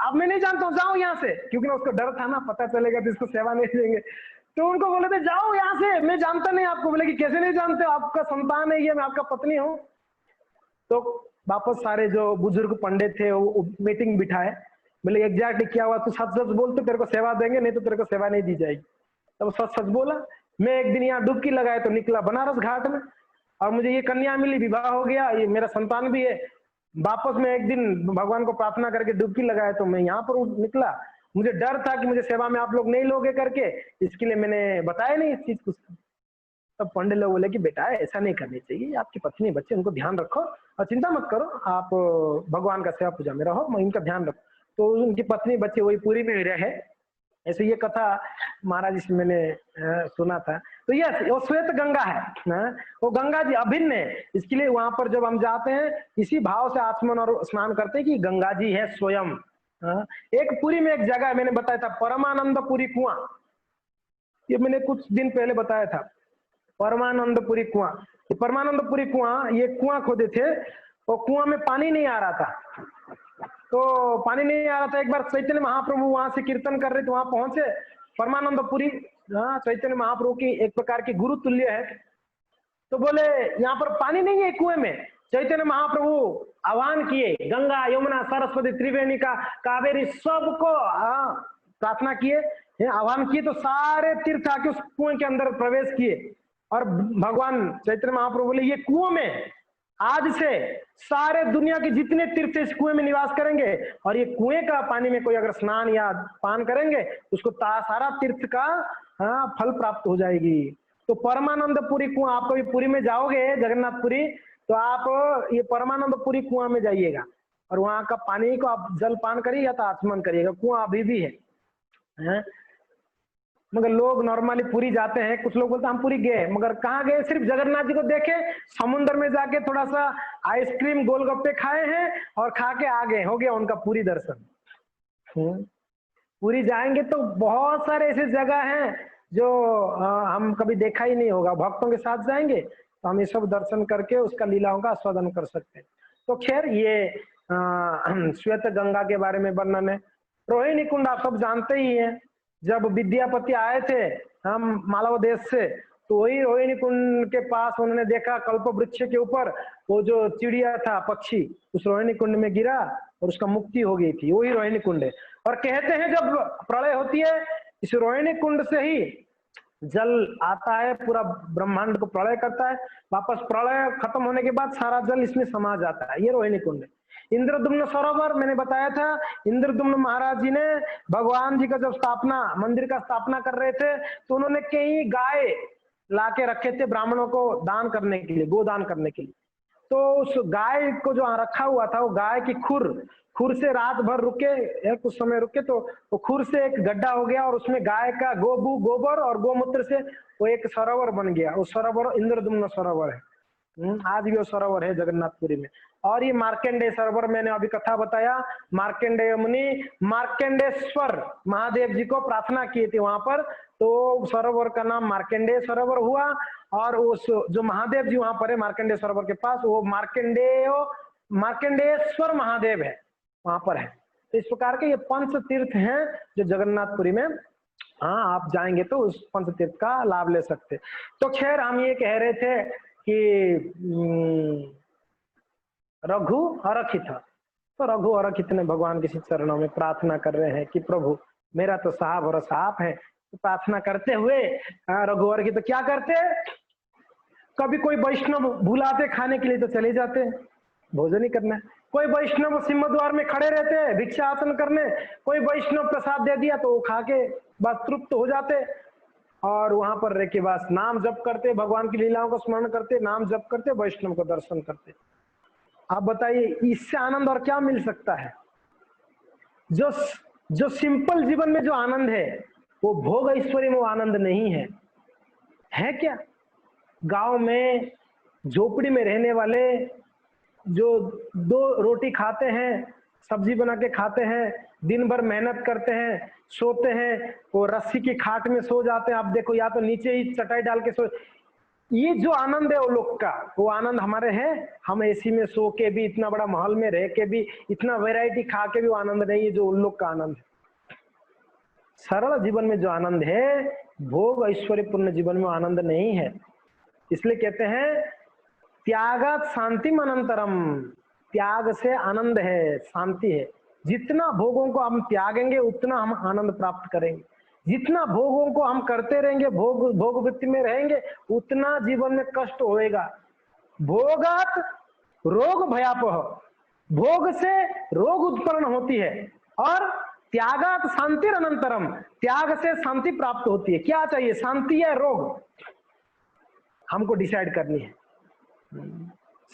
आप मैं नहीं जानता हूँ, जाओ यहाँ से, क्योंकि उसको डर था ना, पता चलेगा तो इसको सेवा नहीं देंगे। तो उनको बोले थे जाओ यहाँ से, मैं जानता नहीं आपको। बोले कि कैसे नहीं जानते, आपका संतान है ये, मैं आपका पत्नी हूँ। तो वापस सारे जो बुजुर्ग पंडित थे वो मीटिंग बिठाए, बोले एग्जैक्टली क्या हुआ, तू सच सच बोल तो तेरे को सेवा देंगे, नहीं तो तेरे को सेवा नहीं दी जाएगी। तब सच सच बोला, मैं एक दिन यहाँ डुबकी लगाए तो निकला बनारस घाट में, और मुझे ये कन्या मिली, विवाह हो गया, ये मेरा संतान भी है। वापस में एक दिन भगवान को प्रार्थना करके डुबकी लगाए तो मैं यहाँ पर निकला, मुझे डर था कि मुझे सेवा में आप लोग नहीं लोगे करके, इसके लिए मैंने बताया नहीं इस चीज को। तब पंडित लोग बोले कि बेटा ऐसा नहीं करनी चाहिए, आपकी पत्नी बच्चे उनको ध्यान रखो और चिंता मत करो, आप भगवान का सेवा पूजा में रहो, इनका ध्यान रखो। तो उनकी पत्नी बच्चे वही पूरी में रहे। ऐसे ये कथा महाराज जी से मैंने सुना था। तो यस, वो श्वेत गंगा है, वो गंगा जी अभिन्न है, इसके लिए वहां पर जब हम जाते हैं इसी भाव से आचमन और स्नान करते हैं कि गंगा जी है स्वयं। एक पुरी में एक जगह मैंने बताया था, परमानंदपुरी कुआं, ये मैंने कुछ दिन पहले बताया था, परमानंदपुरी कुआं। परमानंदपुरी कुआं, ये कुआं खोदे थे, और कुआं में पानी नहीं आ रहा था, तो पानी नहीं आ रहा था। एक बार चैतन्य महाप्रभु वहां से कीर्तन कर रहे थे, वहां पहुंचे परमानंदपुरी, चैतन्य महाप्रभु की एक प्रकार की गुरु तुल्य है। तो बोले यहाँ पर पानी नहीं है कुएं में। चैतन्य महाप्रभु आह्वान किए, गंगा यमुना सरस्वती त्रिवेणी का कावेरी सबको प्रार्थना किए, आह्वान किए, तो सारे तीर्थ आके उस कुएं के अंदर प्रवेश किए। और भगवान चैतन्य महाप्रभु बोले ये कुएं में आज से सारे दुनिया के जितने तीर्थ इस कुएं में निवास करेंगे, और ये कुएं का पानी में कोई अगर स्नान या पान करेंगे उसको सारा तीर्थ का फल प्राप्त हो जाएगी। तो परमानंदपुरी कुआं, आप कभी पुरी में जाओगे जगन्नाथपुरी, तो आप ये परमानंदपुरी कुआं में जाइएगा, और वहां का पानी को आप जल पान करिए या तो आचमन करिएगा, कुआं अभी भी है? मगर लोग नॉर्मली पुरी जाते हैं, कुछ लोग बोलते हैं हम पुरी गए, मगर कहाँ गए? सिर्फ जगन्नाथ जी को देखे, समुद्र में जाके थोड़ा सा आइसक्रीम गोलगप्पे खाए हैं और खा के आ गए, हो गया उनका पूरी दर्शन। पुरी जाएंगे तो बहुत सारे ऐसे जगह हैं जो हम कभी देखा ही नहीं होगा, भक्तों के साथ जाएंगे तो हम ये सब दर्शन करके उसका लीलाओं का आस्वादन कर सकते हैं। तो खैर ये श्वेत गंगा के बारे में वर्णन है। रोहिणी कुंड आप सब जानते ही हैं, जब विद्यापति आए थे हम मालव देश से, तो वही रोहिणी कुंड के पास उन्होंने देखा कल्प वृक्ष के ऊपर वो जो चिड़िया था, पक्षी, उस रोहिणी कुंड में गिरा और उसका मुक्ति हो गई थी, वही रोहिणी कुंड है। और कहते हैं जब प्रलय होती है इस रोहिणी कुंड से ही जल आता है, पूरा ब्रह्मांड को प्रलय करता है, वापस प्रलय खत्म होने के बाद सारा जल इसमें समा जाता है, ये रोहिणी कुंड है। इंद्रदुम्न सरोवर मैंने बताया था, इंद्रदुम्न महाराज जी ने भगवान जी का जब स्थापना, मंदिर का स्थापना कर रहे थे तो उन्होंने कई गाय लाके रखे थे ब्राह्मणों को दान करने के लिए, गोदान करने के लिए। तो उस गाय को जो रखा हुआ था, वो गाय की खुर से रात भर रुके, कुछ समय रुके, तो वो खुर से एक गड्ढा हो गया और उसमें गाय का गोबर और गोमूत्र से वो एक सरोवर बन गया। उस सरोवर इंद्रदुम्न सरोवर है, आज भी वो सरोवर है जगन्नाथपुरी में। और ये मार्कंडेय सरोवर, मैंने अभी कथा बताया, मार्कंडेय मुनि मार्कंडेश्वर महादेव जी को प्रार्थना किए थे वहां पर, तो सरोवर का नाम मार्कंडेय सरोवर हुआ। और उस जो महादेव जी वहां पर है मार्कंडेय सरोवर के पास, वो मार्कंडेयेश्वर महादेव है, वहां पर है। तो इस प्रकार के ये पंच तीर्थ हैं जो जगन्नाथपुरी में, हाँ आप जाएंगे तो उस पंच तीर्थ का लाभ ले सकते। तो खैर हम ये कह रहे थे कि रघु अरखित, तो रघु अरखित ने भगवान के चरणों में प्रार्थना कर रहे हैं कि प्रभु मेरा तो साहब और साहब है। तो प्रार्थना करते हुए रघु अरखित क्या करते, कभी कोई वैष्णव बुलाते खाने के लिए तो चले जाते, भोजन ही करना है। कोई वैष्णव सिंहद्वार में खड़े रहते हैं भिक्षा आसन करने, कोई वैष्णव प्रसाद दे दिया तो वो खा के बस तृप्त हो जाते और वहां पर रह के बस नाम जप करते, भगवान की लीलाओं को स्मरण करते, नाम जप करते, वैष्णव को दर्शन करते। आप बताइए इससे आनंद और क्या मिल सकता है? जो सिंपल जीवन में जो आनंद है वो भोग ऐश्वर्य में वो आनंद नहीं है क्या? गांव में झोपड़ी में रहने वाले जो 2 रोटी खाते हैं, सब्जी बना के खाते हैं, दिन भर मेहनत करते हैं, सोते हैं, वो रस्सी की खाट में सो जाते हैं, आप देखो, या तो नीचे ही चटाई डाल के सो, ये जो आनंद है वो लोग का, वो आनंद हमारे है? हम एसी में सो के भी, इतना बड़ा महल में रह के भी, इतना वैरायटी खा के भी वो आनंद नहीं है जो उन लोग का आनंद है। सरल जीवन में जो आनंद है, भोग ऐश्वर्यपूर्ण जीवन में आनंद नहीं है। इसलिए कहते हैं त्यागात शांतिम अनंतरम, त्याग से आनंद है, शांति है। जितना भोगों को हम त्यागेंगे उतना हम आनंद प्राप्त करेंगे, जितना भोगों को हम करते रहेंगे, भोग वृत्ति में रहेंगे, उतना जीवन में कष्ट होएगा। भोगात रोग भयापह, भोग से रोग उत्पन्न होती है, और त्यागात शांति अनंतरम, त्याग से शांति प्राप्त होती है। क्या चाहिए, शांति या रोग? हमको डिसाइड करनी है,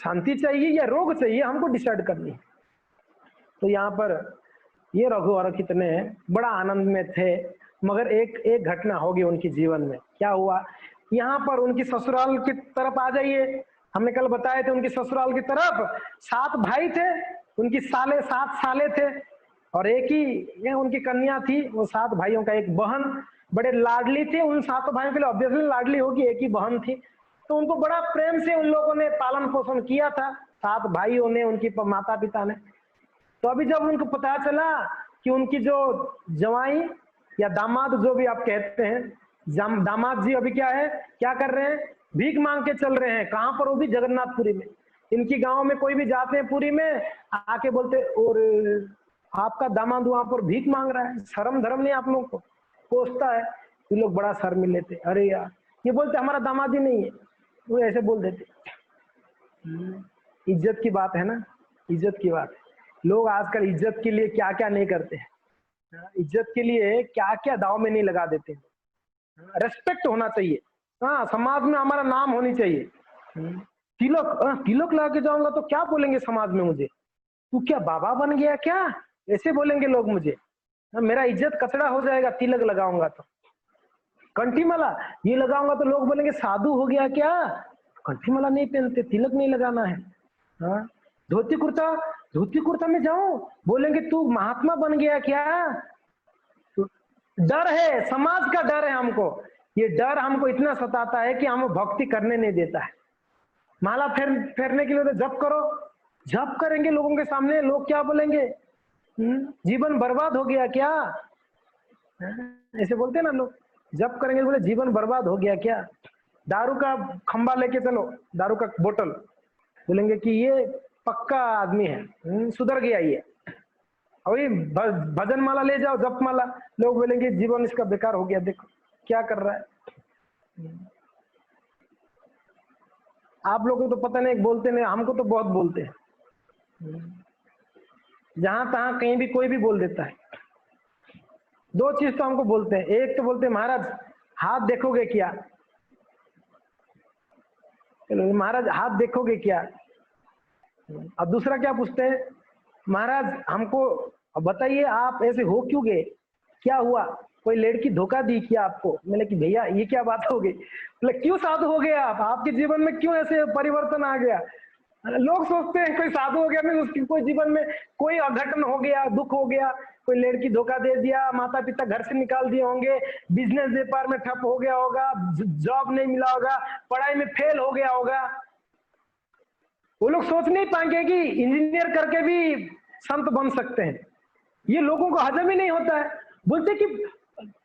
शांति चाहिए या रोग चाहिए, हमको डिसाइड करनी है। तो यहाँ पर ये रघु अरखित ने बड़ा आनंद में थे, मगर एक घटना होगी उनके जीवन में। क्या हुआ? यहाँ पर उनकी ससुराल की तरफ आ जाइए, हमने कल बताए थे उनकी ससुराल की तरफ 7 भाई थे, उनकी 7 साले थे, और एक ही उनकी कन्या थी। वो 7 भाइयों का एक बहन, बड़े लाडली थी। उन 7 भाइयों के लिए ऑब्वियसली लाडली होगी, एक ही बहन थी, तो उनको बड़ा प्रेम से उन लोगों ने पालन पोषण किया था, 7 भाइयों ने, उनकी माता पिता ने। तो अभी जब उनको पता चला कि उनकी जो जवाई या दामाद, जो भी आप कहते हैं, दामाद जी अभी क्या कर रहे हैं, भीख मांग के चल रहे हैं। कहां पर? वो भी जगन्नाथपुरी में। इनकी गांव में कोई भी जाते हैं पुरी में, आके बोलते और आपका दामाद वहां पर भीख मांग रहा है, शर्म धर्म नहीं आप लोग को? कोसता है, ये लोग बड़ा शर्म लेते, अरे यार, ये बोलते हमारा दामाद ही नहीं है, वो ऐसे बोल देते। इज्जत की बात है ना, इज्जत की बात है। लोग आजकल इज्जत के लिए क्या क्या नहीं करते हैं, इज्जत के लिए क्या क्या दाव में नहीं लगा देते हैं। रेस्पेक्ट होना चाहिए, हाँ, समाज में हमारा नाम होनी चाहिए। तिलक लगा के जाऊंगा तो क्या बोलेंगे समाज में मुझे? तू क्या बाबा बन गया क्या, ऐसे बोलेंगे लोग मुझे, मेरा इज्जत कचड़ा हो जाएगा तिलक लगाऊंगा तो। कंठी माला ये लगाऊंगा तो लोग बोलेंगे साधु हो गया क्या, कंठी माला नहीं पहनते, तिलक नहीं लगाना है। हाँ, धोती कुर्ता में जाऊं, बोलेंगे तू महात्मा बन गया क्या। डर है, समाज का डर है हमको, ये डर हमको इतना सताता है कि हम भक्ति करने नहीं देता है। माला फेरने के लिए तो जप करो, जप करेंगे लोगों के सामने, लोग क्या बोलेंगे, जीवन बर्बाद हो गया क्या, ऐसे बोलते हैं ना लोग, जप करेंगे बोले जीवन बर्बाद हो गया क्या। दारू का खंबा लेके चलो, दारू का बोतल, बोलेंगे कि ये पक्का आदमी है, सुधर गया ये। अभी भजन माला ले जाओ, जप माला, लोग बोलेंगे जीवन इसका बेकार हो गया, देखो क्या कर रहा है। आप लोगों को तो पता नहीं, बोलते नहीं, हमको तो बहुत बोलते हैं, जहां तहां कहीं भी कोई भी बोल देता है। दो चीज तो हमको बोलते हैं, एक तो बोलते हैं महाराज हाथ देखोगे क्या, चलो महाराज हाथ देखोगे क्या। अब दूसरा क्या पूछते हैं, महाराज हमको बताइए आप ऐसे हो क्यों गए, क्या हुआ, कोई लड़की धोखा दी क्या आपको। मैंने कि भैया ये क्या बात हो गई, बोले क्यों साधु हो गए आप, आपके जीवन में क्यों ऐसे परिवर्तन आ गया। लोग सोचते हैं कोई साधु हो गया, मैं उसकी कोई जीवन में कोई अघटन हो गया, दुख हो गया, कोई लड़की धोखा दे दिया, माता पिता घर से निकाल दिए होंगे, बिजनेस व्यापार में ठप हो गया होगा, जॉब नहीं मिला होगा, पढ़ाई में फेल हो गया होगा। वो लोग सोच नहीं पाएंगे कि इंजीनियर करके भी संत बन सकते हैं, ये लोगों को हजम ही नहीं होता है। बोलते कि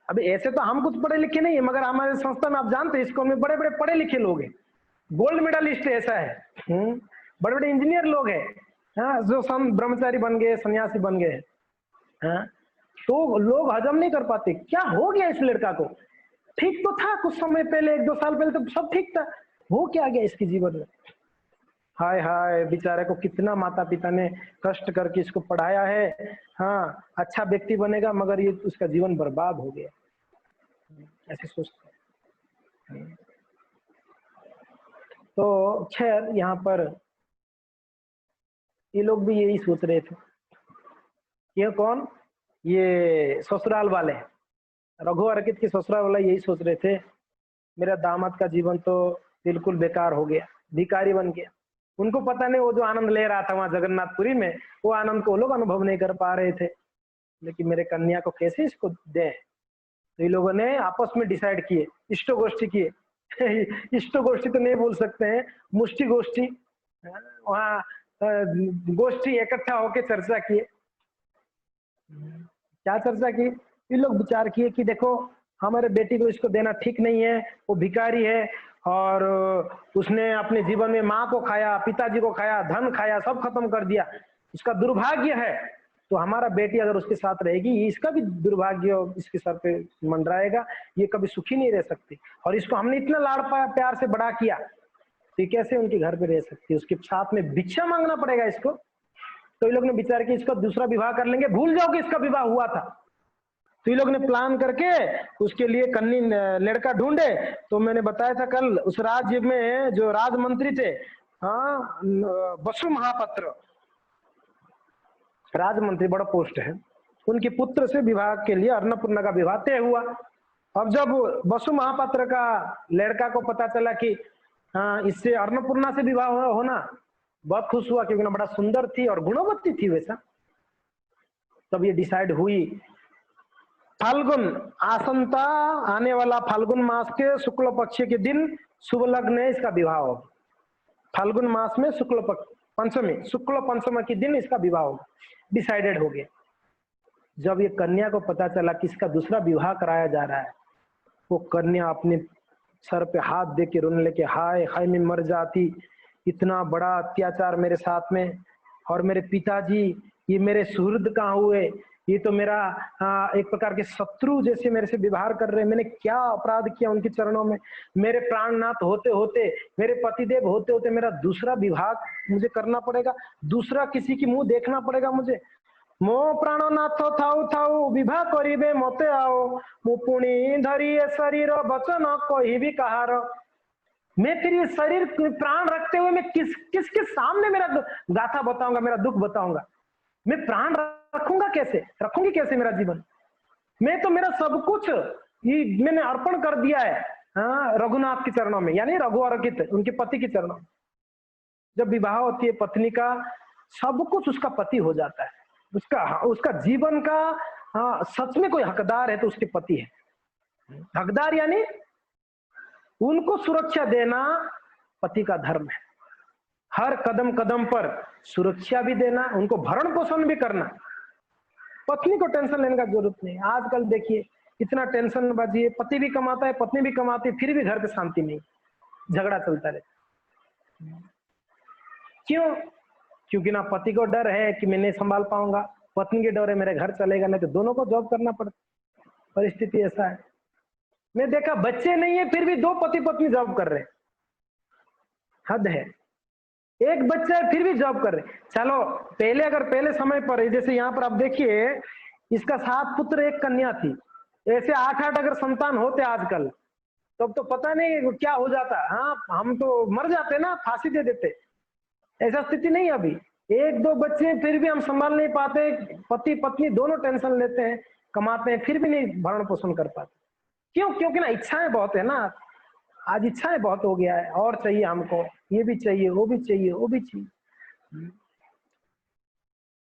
अभी ऐसे तो हम कुछ पढ़े लिखे नहीं है, मगर हमारे संस्था में आप जानते हैं स्कूल में बड़े बड़े पढ़े लिखे लोग हैं, गोल्ड मेडलिस्ट ऐसा है, बड़े बड़े इंजीनियर लोग हैं, हाँ, जो संत ब्रह्मचारी बन गए, सन्यासी बन गए, हाँ, तो लोग हजम नहीं कर पाते, क्या हो गया इस लड़का को, ठीक तो था कुछ समय पहले, 1-2 साल पहले तो सब ठीक था, हो क्या गया इसके जीवन में। हाय हाय, बेचारे को कितना माता पिता ने कष्ट करके इसको पढ़ाया है, हाँ अच्छा व्यक्ति बनेगा, मगर ये उसका जीवन बर्बाद हो गया, ऐसे सोचते हैं। तो खैर यहाँ पर ये लोग भी यही सोच रहे थे, ये कौन, ये ससुराल वाले, रघु अर्कित के ससुराल वाला यही सोच रहे थे, मेरा दामाद का जीवन तो बिल्कुल बेकार हो गया, भिखारी बन गया। उनको पता नहीं वो जो आनंद ले रहा था वहां जगन्नाथपुरी में, वो आनंद को लोग अनुभव नहीं कर पा रहे थे, लेकिन मेरे कन्या को कैसे इसको दे। तो ये लोगों ने आपस में डिसाइड किए, इष्ट गोष्ठी किए इष्ट गोष्ठी तो नहीं बोल सकते हैं, मुष्टि गोष्ठी, वहाँ गोष्ठी इकट्ठा होके चर्चा किए। क्या चर्चा की, ये लोग विचार किए कि देखो हमारे बेटी को इसको देना ठीक नहीं है, वो भिखारी है और उसने अपने जीवन में माँ को खाया, पिताजी को खाया, धन खाया, सब खत्म कर दिया, इसका दुर्भाग्य है। तो हमारा बेटी अगर उसके साथ रहेगी, इसका भी दुर्भाग्य इसके सर पे मंडराएगा, ये कभी सुखी नहीं रह सकती, और इसको हमने इतना लाड़ प्यार से बड़ा किया, तो कैसे उनके घर पे रह सकती है, उसके साथ में भिक्षा मांगना पड़ेगा इसको। तो ये लोग ने विचार किया इसका दूसरा विवाह कर लेंगे, भूल जाओ कि इसका विवाह हुआ था। तो ये लोग ने प्लान करके उसके लिए कन्नी लड़का ढूंढे। तो मैंने बताया था कल, उस राज्य में जो राजमंत्री थे, हाँ, बसु महापात्र राजमंत्री, बड़ा पोस्ट है, उनके पुत्र से विवाह के लिए अन्नपूर्णा का विवाह तय हुआ। अब जब बसु महापात्र का लड़का को पता चला कि हाँ इससे अन्नपूर्णा से विवाह होना, बहुत खुश हुआ, क्योंकि ना बड़ा सुंदर थी और गुणवती थी वैसा। तब ये डिसाइड हुई, फाल्गुन आसंता आने वाला फाल्गुन मास के शुक्ल पक्ष के दिन शुभ लग्न है, इसका विवाह होगा। फाल्गुन मास में शुक्ल पंचमी के दिन इसका विवाह होगा, डिसाइडेड हो गया। जब ये कन्या को पता चला कि इसका दूसरा विवाह कराया जा रहा है, वो कन्या अपने सर पे हाथ दे के रोने लगे, हाय हाय मैं मर जाती, इतना बड़ा अत्याचार मेरे साथ में, और मेरे पिताजी ये मेरे सुहृद कहाँ हुए, ये तो मेरा एक प्रकार के शत्रु जैसे मेरे से व्यवहार कर रहे हैं, मैंने क्या अपराध किया उनके चरणों में, मेरे प्राणनाथ होते होते, मेरे पतिदेव होते होते मेरा दूसरा विवाह मुझे करना पड़ेगा, दूसरा किसी की मुंह देखना पड़ेगा मुझे। मो प्राणनाथ थाऊ थाऊ विवाह करिबे मते आओ, मु पुणी धरी शरीर वचन कहिबी कहार। मैं फिर ये शरीर प्राण रखते हुए मैं किसके सामने मेरा गाथा बताऊंगा, मेरा दुख बताऊंगा। मैं प्राण रखूंगा कैसे, रखूंगी कैसे मेरा जीवन? मैं तो मेरा सब कुछ ये मैंने अर्पण कर दिया है रघुनाथ के चरणों में, यानी रघु अर्पित उनके पति के चरणों में। जब विवाह होती है पत्नी का, सब कुछ उसका पति हो जाता है। उसका जीवन का सच में कोई हकदार है तो उसके पति है। हकदार यानी उनको सुरक्षा देना पति का धर्म है। हर कदम कदम पर सुरक्षा भी देना, उनको भरण पोषण भी करना। पत्नी को टेंशन लेने का जरूरत नहीं। आजकल देखिए इतना टेंशन बाजी है, पति भी कमाता है, पत्नी भी कमाती है, फिर भी घर पे शांति नहीं, झगड़ा चलता रहता। क्यों? क्योंकि ना पति को डर है कि मैं नहीं संभाल पाऊंगा, पत्नी के डर है मेरे घर चलेगा नहीं, तो दोनों को जॉब करना पड़ता। परिस्थिति ऐसा है। मैं देखा बच्चे नहीं है फिर भी 2 पति पत्नी जॉब कर रहे हैं, हद है। एक बच्चा है फिर भी जॉब कर रहे। चलो पहले समय पर, जैसे यहाँ पर आप देखिए इसका 7 पुत्र 1 कन्या थी, ऐसे 8-8 अगर संतान होते आजकल तब तो पता नहीं क्या हो जाता। हाँ, हम तो मर जाते ना, फांसी दे देते। ऐसा स्थिति नहीं अभी। 1-2 बच्चे फिर भी हम संभाल नहीं पाते, पति पत्नी दोनों टेंशन लेते हैं, कमाते हैं, फिर भी नहीं भरण पोषण कर पाते। क्यों? क्योंकि ना इच्छाएं बहुत है ना, आज इच्छाएं बहुत हो गया है, और चाहिए हमको, ये भी चाहिए, वो भी चाहिए, वो भी चाहिए।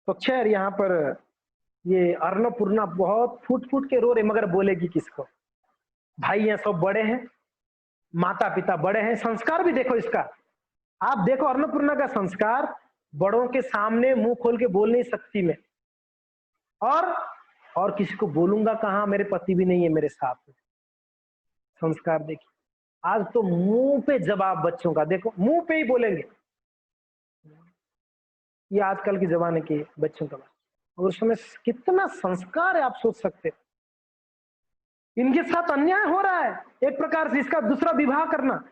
तो खैर यहाँ पर ये अन्नपूर्णा बहुत फूट फूट के रो रहे, मगर बोलेगी किसको? भाई ये सब बड़े हैं, माता पिता बड़े हैं, संस्कार भी देखो इसका। आप देखो अन्नपूर्णा का संस्कार, बड़ों के सामने मुंह खोल के बोल नहीं सकती मैं, और किसी को बोलूंगा कहाँ, मेरे पति भी नहीं है मेरे साथ में। संस्कार देखिए, आज तो मुंह पे जवाब बच्चों का, देखो मुंह पे ही बोलेंगे। ये आजकल के जमाने के बच्चों का, और उसमें कितना संस्कार है आप सोच सकते हो। इनके साथ अन्याय हो रहा है एक प्रकार से, इसका दूसरा विवाह करना,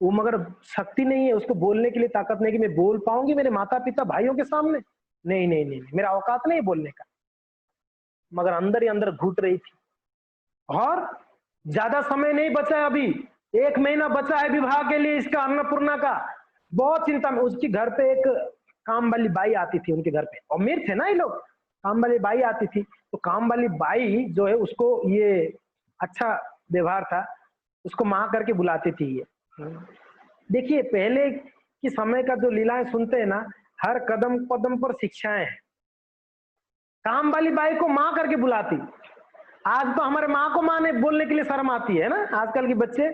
वो मगर शक्ति नहीं है उसको बोलने के लिए, ताकत नहीं कि मैं बोल पाऊंगी मेरे माता पिता भाइयों के सामने। नहीं नहीं नहीं, मेरा औकात नहीं बोलने का, मगर अंदर ही अंदर घुट रही थी। और ज्यादा समय नहीं बचा है, अभी 1 महीना बचा है विवाह के लिए इसका, अन्नपूर्णा का। बहुत चिंता में, उसके घर पे एक काम वाली बाई आती थी, उनके घर पे अमीर थे ना ये लोग, काम वाली बाई आती थी। तो काम वाली बाई जो है उसको ये अच्छा व्यवहार था, उसको माँ करके बुलाती थी ये। देखिए पहले की समय का जो लीलाएं सुनते हैं ना, हर कदम कदम पर शिक्षाएं हैं। काम वाली बाई को माँ करके बुलाती। आज तो हमारे माँ को माँ ने बोलने के लिए शर्म आती है ना, आजकल के बच्चे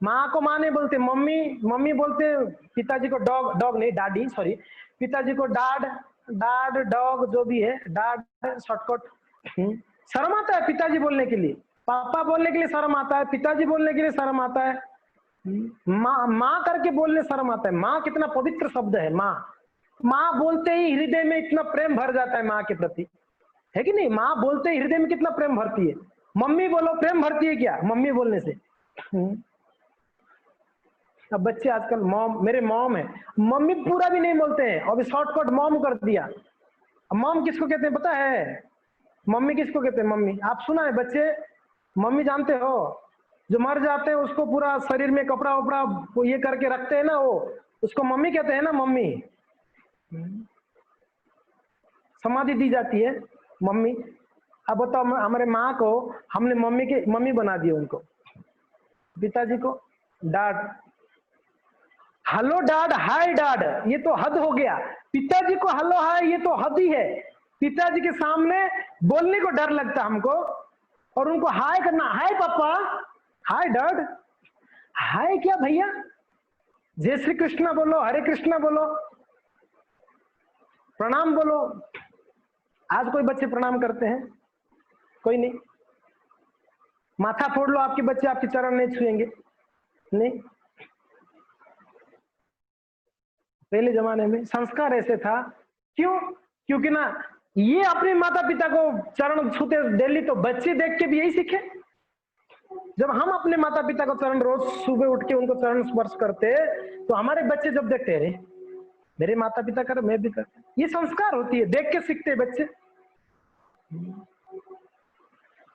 माँ को माँ नहीं बोलते, मम्मी मम्मी बोलते। पिताजी को डॉग, डॉग नहीं डाडी, सॉरी, पिताजी को डाड, डाड डॉग जो भी है, डाड शॉर्टकट। शर्म आता है पिताजी बोलने के लिए, पापा बोलने के लिए शर्म आता है, पिताजी बोलने के लिए शर्म आता है, माँ माँ करके बोलने शर्म आता है। माँ कितना पवित्र शब्द है, माँ। माँ बोलते ही हृदय में इतना प्रेम भर जाता है माँ के प्रति, है कि नहीं? माँ बोलते ही हृदय में कितना प्रेम भरती है। मम्मी बोलो, प्रेम भरती है क्या मम्मी बोलने से? अब बच्चे आजकल मॉम, मेरे मॉम है, मम्मी पूरा भी नहीं बोलते हैं, अभी शॉर्टकट मॉम कर दिया। मॉम किसको कहते हैं पता है? मम्मी किसको कहते हैं? मम्मी आप सुना है बच्चे? मम्मी जानते हो? जो मर जाते हैं उसको पूरा शरीर में कपड़ा वपड़ा वो ये करके रखते हैं ना, वो उसको मम्मी कहते हैं ना, मम्मी। समाधि दी जाती है मम्मी। अब बताओ, हमारे माँ को हमने मम्मी बना दिया, उनको पिताजी को डाड, हेलो डाड, हाय डाड, ये तो हद हो गया। पिताजी को हेलो हाय, ये तो हद ही है। पिताजी के सामने बोलने को डर लगता हमको, और उनको हाय करना, हाय पापा, हाय डैड। हाय क्या भैया? जय श्री कृष्णा बोलो, हरे कृष्णा बोलो, प्रणाम बोलो। आज कोई बच्चे प्रणाम करते हैं? कोई नहीं। माथा फोड़ लो, आपके बच्चे आपके चरण नहीं छुएंगे, नहीं। पहले जमाने में संस्कार ऐसे था। क्यों? क्योंकि ना ये अपने माता पिता को चरण छूते डेली, तो बच्चे देख के भी यही सीखे। जब हम अपने माता पिता को चरण रोज सुबह उठ के उनको चरण स्पर्श करते, तो हमारे बच्चे जब देखते हैं मेरे माता पिता कर, मैं भी करता, ये संस्कार होती है, देख के सीखते हैं बच्चे।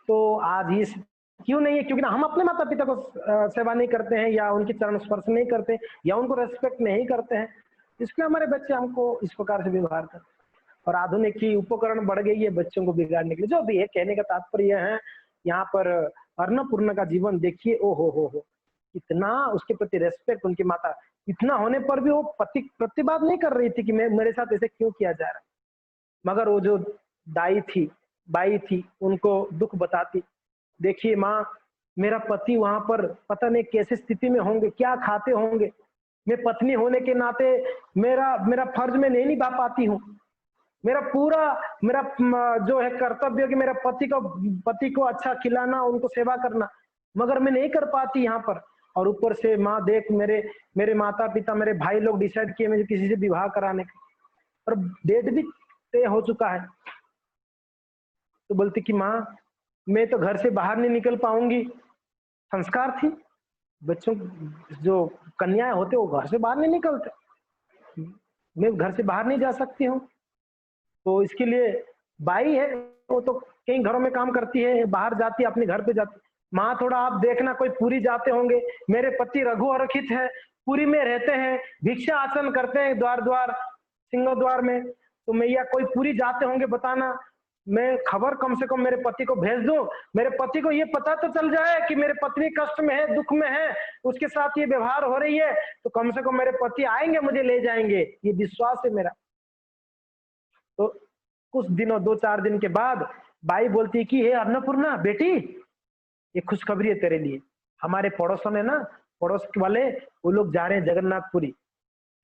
तो आज ये क्यों नहीं है? क्योंकि ना हम अपने माता पिता को सेवा नहीं करते हैं, या उनके चरण स्पर्श नहीं करते, या उनको रेस्पेक्ट नहीं करते हैं, इसलिए हमारे बच्चे हमको इस प्रकार से व्यवहार करते। और आधुनिक की उपकरण बढ़ गई है बच्चों को बिगाड़ने के लिए। जो भी है, कहने का तात्पर्य है यहाँ पर अन्नपूर्णा का जीवन देखिए, ओ हो, इतना उसके प्रति रेस्पेक्ट उनकी माता, इतना होने पर भी वो प्रतिवाद नहीं कर रही थी कि मैं मेरे साथ ऐसे क्यों किया जा रहा है। मगर वो जो दाई थी, बाई थी, उनको दुख बताती, देखिए माँ, मेरा पति वहां पर पता नहीं कैसे स्थिति में होंगे, क्या खाते होंगे, मैं पत्नी होने के नाते मेरा फर्ज में नहीं निभा पाती हूँ, मेरा जो है कर्तव्य कि मेरा पति को अच्छा खिलाना, उनको सेवा करना, मगर मैं नहीं कर पाती यहाँ पर। और ऊपर से माँ देख, मेरे माता पिता, मेरे भाई लोग डिसाइड किए मुझे किसी से विवाह कराने का, और डेट भी तय हो चुका है। तो बोलती कि माँ, मैं तो घर से बाहर नहीं निकल पाऊंगी। संस्कार थी, बच्चों जो कन्याएं होते वो घर से बाहर नहीं निकलते, मैं घर से बाहर नहीं जा सकती हूँ। तो इसके लिए बाई है, वो तो कई घरों में काम करती है, बाहर जाती है, अपने घर पे जाती। माँ थोड़ा आप देखना, कोई पुरी जाते होंगे, मेरे पति रघु अरखित है, पुरी में रहते हैं, भिक्षा आसन करते हैं द्वार द्वार सिंह में, तो मैया कोई पुरी जाते होंगे, बताना, मैं खबर कम से कम मेरे पति को भेज दूं, मेरे पति को ये पता तो चल जाए कि मेरे पत्नी कष्ट में है, दुख में है, उसके साथ ये व्यवहार हो रही है, तो कम से कम मेरे पति आएंगे, मुझे ले जाएंगे, ये विश्वास है मेरा। तो कुछ दिनों 2-4 दिन के बाद बाई बोलती है कि हे अन्नपूर्णा बेटी, ये खुशखबरी है तेरे लिए, हमारे पड़ोसों ने ना, पड़ोस वाले वो लोग जा रहे हैं जगन्नाथपुरी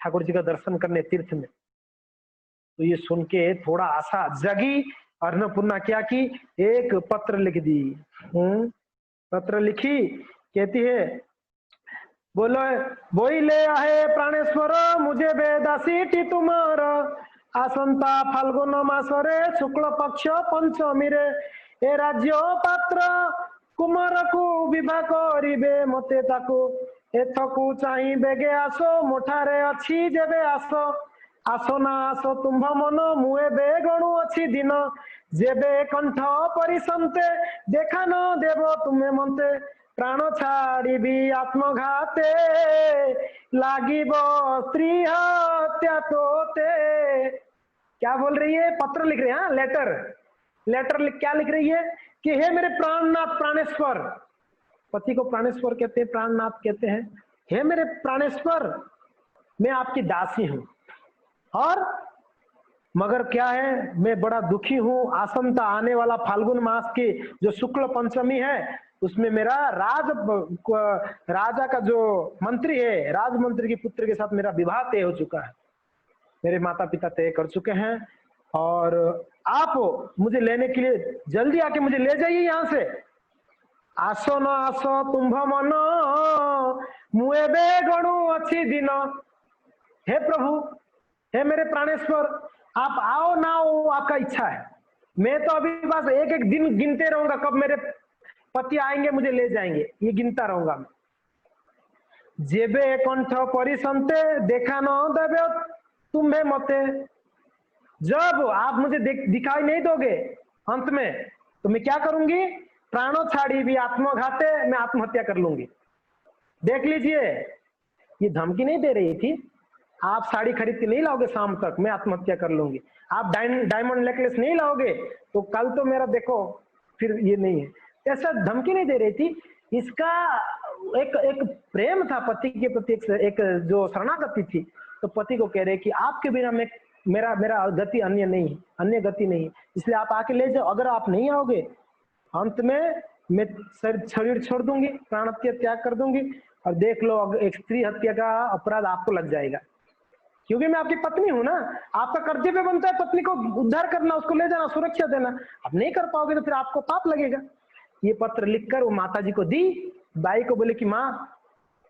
ठाकुर जी का दर्शन करने तीर्थ में। तो ये सुन के थोड़ा आशा जगी, अन्नपूर्णा क्या की, एक पत्र लिख दी। पत्र लिखी, कहती है, बोलो वही ले आए प्राणेश्वर मुझे बेदासी तुमार, आसंता फाल्गुन मासरे शुक्ल पक्ष पंचमी रे, ए राज्य पात्र कुमार को विवाह करिबे मते ताकू, एथकू चाहि बेगे आसो मोठारे अच्छी जेबे आसो, आसो ना आसो तुम्भ मन मुए बे गणु अच्छी दिन, जेबे कंठ परिसंते देखा न देव तुम्हें मनते, प्राण छाड़िबी आत्मघाते लागिब स्त्री हत्या तोते। क्या बोल रही है, पत्र लिख रही है, लेटर क्या लिख रही है कि हे मेरे प्राणनाथ प्राणेश्वर, पति को प्राणेश्वर कहते हैं, प्राणनाथ कहते हैं, हे मेरे प्राणेश्वर, मैं आपकी दासी हूं, और मगर क्या है, मैं बड़ा दुखी हूं, आसंता आने वाला फाल्गुन मास की जो शुक्ल पंचमी है, उसमें मेरा राजा का जो मंत्री है, राजमंत्री के पुत्र के साथ मेरा विवाह तय हो चुका है, मेरे माता पिता तय कर चुके हैं, और आप मुझे लेने के लिए जल्दी आके मुझे ले जाइए यहाँ से। आसो न आसो तुम्भ मन मुए बे गणु अच्छी दिन, हे प्रभु, हे मेरे प्राणेश्वर, आप आओ ना आओ आपका इच्छा है, मैं तो अभी बस एक एक दिन गिनते रहूंगा, कब मेरे पति आएंगे मुझे ले जाएंगे, ये गिनता रहूंगा मैं। जेबे कंठ परिसंते देखा न देवे तुम्हें मते, जब आप मुझे दिखाई नहीं दोगे अंत में, तो मैं क्या करूंगी, प्राणों छाड़ी भी आत्मघाते, मैं आत्महत्या कर लूंगी। देख लीजिए, ये धमकी नहीं दे रही थी, आप साड़ी खरीद के नहीं लाओगे शाम तक, मैं आत्महत्या कर लूंगी, आप डायमंड नेकलेस नहीं लाओगे तो कल तो मेरा देखो फिर ये नहीं है, ऐसा धमकी नहीं दे रही थी। इसका एक प्रेम था पति के प्रति, एक जो शरणागति थी, तो पति को कह रहे कि आपके बिना मेरा गति अन्य नहीं है, अन्य गति नहीं है, इसलिए आप आके ले जाओ, अगर आप नहीं आओगे अंत में मैं शरीर छोड़ दूंगी, प्राण हत्या त्याग कर दूंगी, और देख लो एक स्त्री हत्या का अपराध आपको लग जाएगा, क्योंकि मैं आपकी पत्नी हूं ना, आपका कर्तव्य बनता है पत्नी को उद्धार करना, उसको ले जाना, सुरक्षा देना, आप नहीं कर पाओगे तो फिर आपको पाप लगेगा। ये पत्र लिखकर वो माता जी को दी, बाई को बोले कि माँ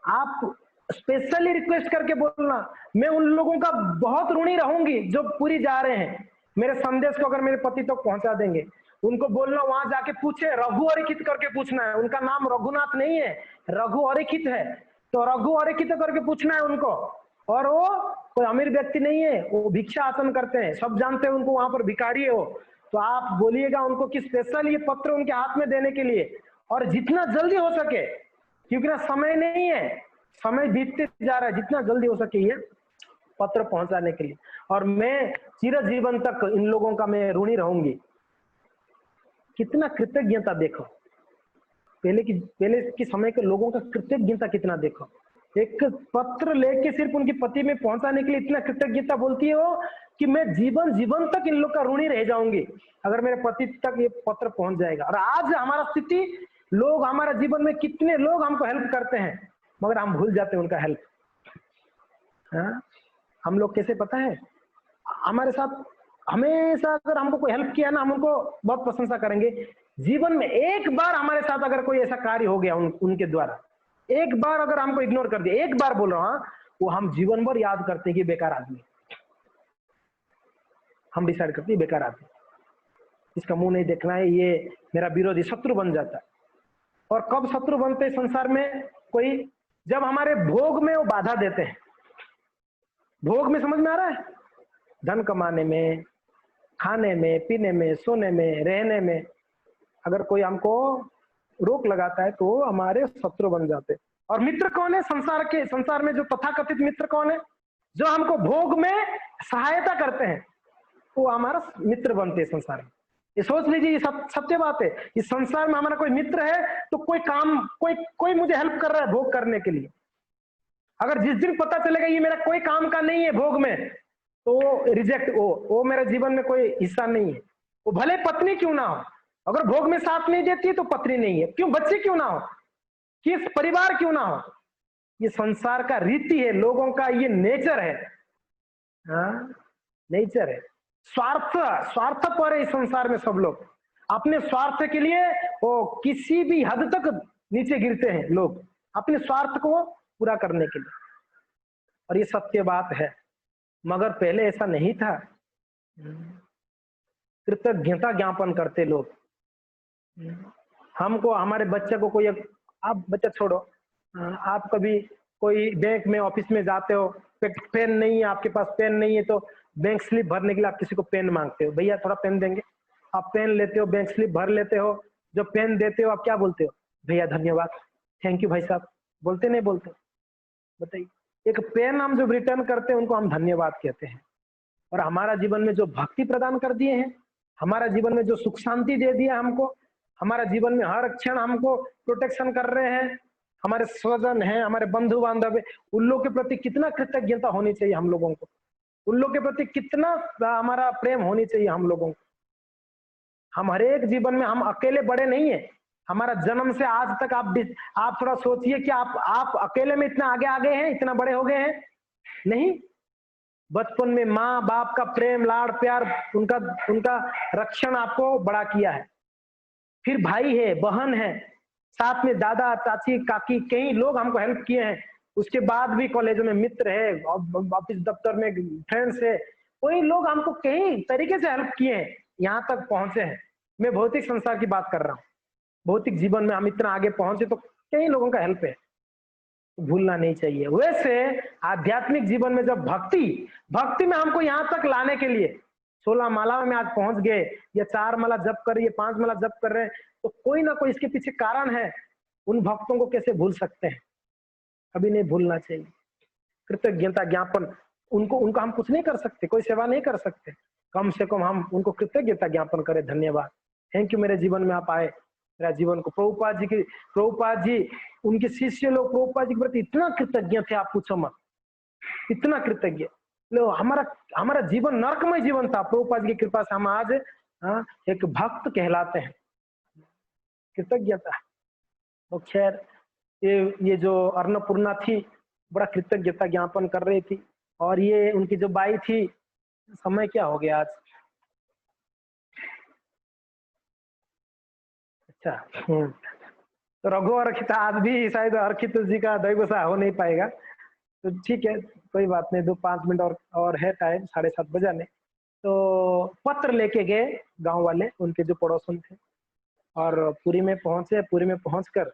आप स्पेशली रिक्वेस्ट करके बोलना, मैं उन लोगों का बहुत ऋणी रहूंगी जो पूरी जा रहे हैं, मेरे संदेश को अगर मेरे पति तक पहुंचा देंगे, उनको बोलना वहां जाके पूछे, रघु अरिखित करके पूछना है, उनका नाम रघुनाथ नहीं है, रघु अरिखित है, तो रघु अरिखित करके पूछना है उनको, और वो कोई अमीर व्यक्ति नहीं है, वो भिक्षा आसन करते हैं, सब जानते हैं उनको, वहां पर भिखारी है वो, तो आप बोलिएगा उनको कि स्पेशल ये पत्र उनके हाथ में देने के लिए, और जितना जल्दी हो सके, क्योंकि ना समय नहीं है, समय बीतते जा रहा है, जितना जल्दी हो सके ये पत्र पहुंचाने के लिए, और मैं चिरजीवन तक इन लोगों का मैं ऋणी रहूंगी। कितना कृतज्ञता देखो, पहले के समय के लोगों का कृतज्ञता कितना देखो। एक पत्र लेके सिर्फ उनके पति में पहुंचाने के लिए इतना कृतज्ञता बोलती है वो कि मैं जीवन तक इन लोग का ऋणी रह जाऊंगी अगर मेरे पति तक ये पत्र पहुंच जाएगा। और आज हमारा स्थिति, लोग हमारा जीवन में कितने लोग हमको हेल्प करते हैं मगर हम भूल जाते हैं उनका हेल्प। हाँ? हम लोग कैसे पता है, हमारे साथ हमेशा अगर हमको कोई हेल्प किया ना, हम उनको बहुत प्रशंसा करेंगे। जीवन में एक बार हमारे साथ अगर कोई ऐसा कार्य हो गया उनके द्वारा, एक बार अगर हमको इग्नोर कर दिया, एक बार बोल रहा हूं, वो हम जीवन भर याद करते हैं कि बेकार आदमी, हम डिसाइड करते हैं बेकार आदमी, इसका मुंह नहीं देखना है, ये मेरा विरोधी, शत्रु बन जाता है। और कब शत्रु बनते हैं संसार में कोई, जब हमारे भोग में वो बाधा देते हैं। भोग में समझ में आ रहा है, धन कमाने में, खाने में, पीने में, सोने में, रहने में, अगर कोई हमको रोक लगाता है तो हमारे शत्रु बन जाते। और मित्र कौन है संसार में जो तथाकथित मित्र कौन है, जो हमको भोग में सहायता करते हैं, वो हमारा मित्र बनते हैं संसार में। ये सोच लीजिए, ये सत्य बात है। इस संसार में हमारा कोई मित्र है तो कोई मुझे हेल्प कर रहा है भोग करने के लिए। अगर जिस दिन पता चलेगा ये मेरा कोई काम का नहीं है भोग में, तो रिजेक्ट, वो मेरे जीवन में कोई हिस्सा नहीं है। वो भले पत्नी क्यों ना हो, अगर भोग में साथ नहीं देती है तो पत्नी नहीं है। क्यों, बच्चे क्यों ना हो, किस परिवार क्यों ना हो, ये संसार का रीति है, लोगों का ये नेचर है। हाँ, नेचर है। स्वार्थ पर है इस संसार में। सब लोग अपने स्वार्थ के लिए वो किसी भी हद तक नीचे गिरते हैं, लोग अपने स्वार्थ को पूरा करने के लिए। और ये सत्य बात है, मगर पहले ऐसा नहीं था। कृतज्ञता ज्ञापन करते लोग। हमको, हमारे बच्चे को कोई, आप बच्चा छोड़ो, आप कभी कोई बैंक में, ऑफिस में जाते हो, पेन नहीं है आपके पास, पेन नहीं है तो बैंक स्लिप भरने के लिए आप किसी को पेन मांगते हो, भैया थोड़ा पेन देंगे, आप पेन लेते हो, बैंक स्लिप भर लेते हो, जब पेन देते हो आप क्या बोलते हो, भैया धन्यवाद, थैंक यू भाई साहब, बोलते नहीं बोलते? बताइए। एक पेन हम जब रिटर्न करते हैं उनको हम धन्यवाद कहते हैं। और हमारा जीवन में जो भक्ति प्रदान कर दिए हैं, हमारा जीवन में जो सुख शांति दे दिया हमको, हमारा जीवन में हर क्षण हमको प्रोटेक्शन कर रहे हैं, हमारे स्वजन हैं, हमारे बंधु बांधव है, उन लोगों के प्रति कितना कृतज्ञता होनी चाहिए हम लोगों को, उन लोगों के प्रति कितना हमारा प्रेम होनी चाहिए हम लोगों को। हम हर एक जीवन में, हम अकेले बड़े नहीं है। हमारा जन्म से आज तक आप थोड़ा सोचिए कि आप अकेले में इतना आगे हैं, इतना बड़े हो गए हैं? नहीं। बचपन में माँ बाप का प्रेम, लाड़ प्यार, उनका रक्षण आपको बड़ा किया है। फिर भाई है, बहन है, साथ में दादा चाची काकी, कई लोग हमको हेल्प किए हैं। उसके बाद भी कॉलेजों में मित्र है, ऑफिस दफ्तर में फ्रेंड्स है, कोई लोग हमको कई तरीके से हेल्प किए हैं, यहाँ तक पहुंचे हैं। मैं भौतिक संसार की बात कर रहा हूँ, भौतिक जीवन में हम इतना आगे पहुंचे तो कई लोगों का हेल्प है, भूलना नहीं चाहिए। वैसे आध्यात्मिक जीवन में जब भक्ति में हमको यहाँ तक लाने के लिए 16 माला में आज पहुंच गए, या 4 माला जप कर रही है, 5 माला जप कर रहे हैं, तो कोई ना कोई इसके पीछे कारण है। उन भक्तों को कैसे भूल सकते हैं? कभी नहीं भूलना चाहिए। कृतज्ञता ज्ञापन, उनको हम कुछ नहीं कर सकते, कोई सेवा नहीं कर सकते, कम से कम हम उनको कृतज्ञता ज्ञापन करें, धन्यवाद, थैंक यू, मेरे जीवन में आप आए, मेरा जीवन को। प्रभुपाद जी उनके शिष्य लोग प्रभुपाद जी के प्रति इतना कृतज्ञ थे, आप पूछो मत, इतना कृतज्ञ। लो, हमारा जीवन नरकमय जीवन था, प्रभुपाद जी की कृपा से हम आज एक भक्त कहलाते हैं। कृतज्ञता। तो खैर, ये जो अन्नपूर्णा थी बड़ा कृतज्ञता ज्ञापन कर रही थी, और ये उनकी जो बाई थी, समय क्या हो गया आज? अच्छा, तो रघु अर्खित आज भी शायद अर्खित जी का दैवसा हो नहीं पाएगा, तो ठीक है, कोई बात नहीं, 2-5 मिनट और है टाइम, 7:30 बजाने। तो पत्र लेके गए गांव वाले, उनके जो पड़ोसन थे, और पुरी में पहुंचे। पुरी में पहुंचकर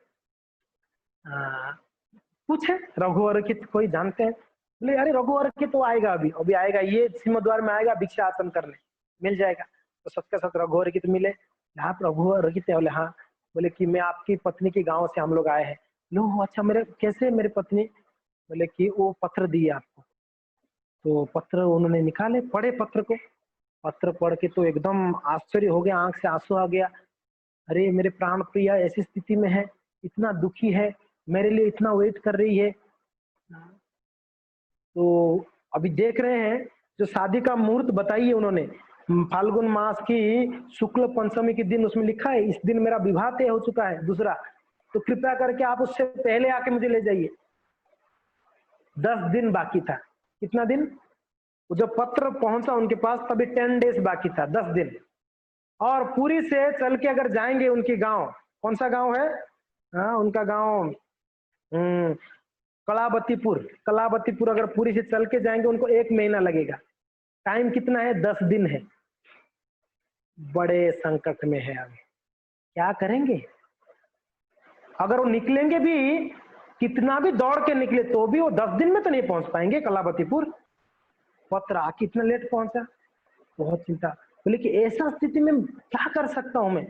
पूछे रघु अर्खित कोई जानते हैं? बोले अरे रघु अर्खित तो आएगा, अभी आएगा, ये सिंहद्वार में आएगा भिक्षा आसन करने, मिल जाएगा। तो सच का सच रघु अर्खित मिले। आप रघु अर्खित है? बोले हाँ। बोले कि मैं आपकी पत्नी के गांव से हम लोग आए हैं। लो अच्छा, कैसे मेरे पत्नी? बोले कि वो पत्र दिए आपको। तो पत्र उन्होंने निकाले, पढ़े पत्र को, पत्र पढ़ के तो एकदम आश्चर्य हो गया, आंख से आंसू आ गया। अरे मेरे प्राण प्रिया ऐसी स्थिति में है, इतना दुखी है, मेरे लिए इतना वेट कर रही है। तो अभी देख रहे हैं जो शादी का मुहूर्त बताइए उन्होंने, फाल्गुन मास की शुक्ल पंचमी के दिन उसमें लिखा है इस दिन मेरा विवाह तय हो चुका है दूसरा, तो कृपया करके आप उससे पहले आके मुझे ले जाइए। 10 दिन बाकी था। कितना दिन? जब पत्र पहुंचा उनके पास तभी 10 डेज बाकी था, 10 दिन। और पूरी से चल के अगर जाएंगे उनके गांव, कौन सा गांव है? हाँ, उनका गांव कलावतीपुर। कलावतीपुर अगर पूरी से चल के जाएंगे उनको 1 महीना लगेगा। टाइम कितना है? 10 दिन है। बड़े संकट में है। अब क्या करेंगे? अगर वो निकलेंगे भी, कितना भी दौड़ के निकले तो भी वो 10 दिन में तो नहीं पहुंच पाएंगे कलावतीपुर। पत्र आके इतना लेट पहुंचा, बहुत चिंता। बोले कि ऐसा स्थिति में क्या कर सकता हूं मैं?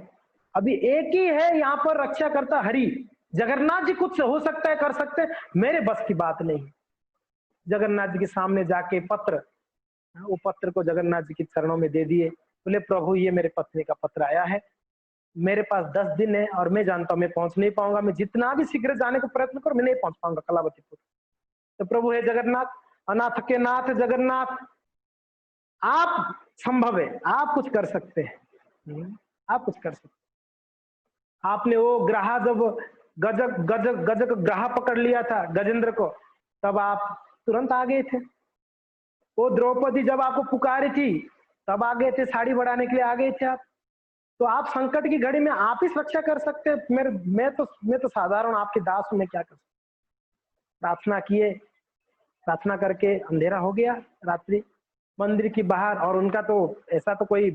अभी एक ही है यहाँ पर रक्षा करता हरि, जगन्नाथ जी कुछ हो सकता है, कर सकते हैं, मेरे बस की बात नहीं। जगन्नाथ जी के सामने जाके पत्र, वो पत्र को जगन्नाथ जी के चरणों में दे दिए। बोले प्रभु ये मेरे पत्नी का पत्र आया है, मेरे पास 10 दिन है और मैं जानता हूं मैं पहुंच नहीं पाऊंगा, मैं जितना भी शीघ्र जाने को प्रयत्न करूं मैं नहीं पहुंच पाऊंगा कलावतीपुर। तो प्रभु है जगन्नाथ, अनाथ के नाथ जगन्नाथ, आप संभव है, आप कुछ कर सकते हैं, आप कुछ कर सकते हैं। आपने वो ग्राह जब गजक गजक गजक ग्राह पकड़ लिया था गजेंद्र को, तब आप तुरंत आ गए थे। वो द्रौपदी जब आपको पुकारी थी तब आ गए थे, साड़ी बढ़ाने के लिए आ गए थे आप। तो आप संकट की घड़ी में आप ही रक्षा कर सकते हैं। मैं तो साधारण आपके दास हूं, मैं क्या कर सकता। प्रार्थना किए, प्रार्थना करके अंधेरा हो गया रात्रि मंदिर की बाहर। और उनका तो ऐसा तो कोई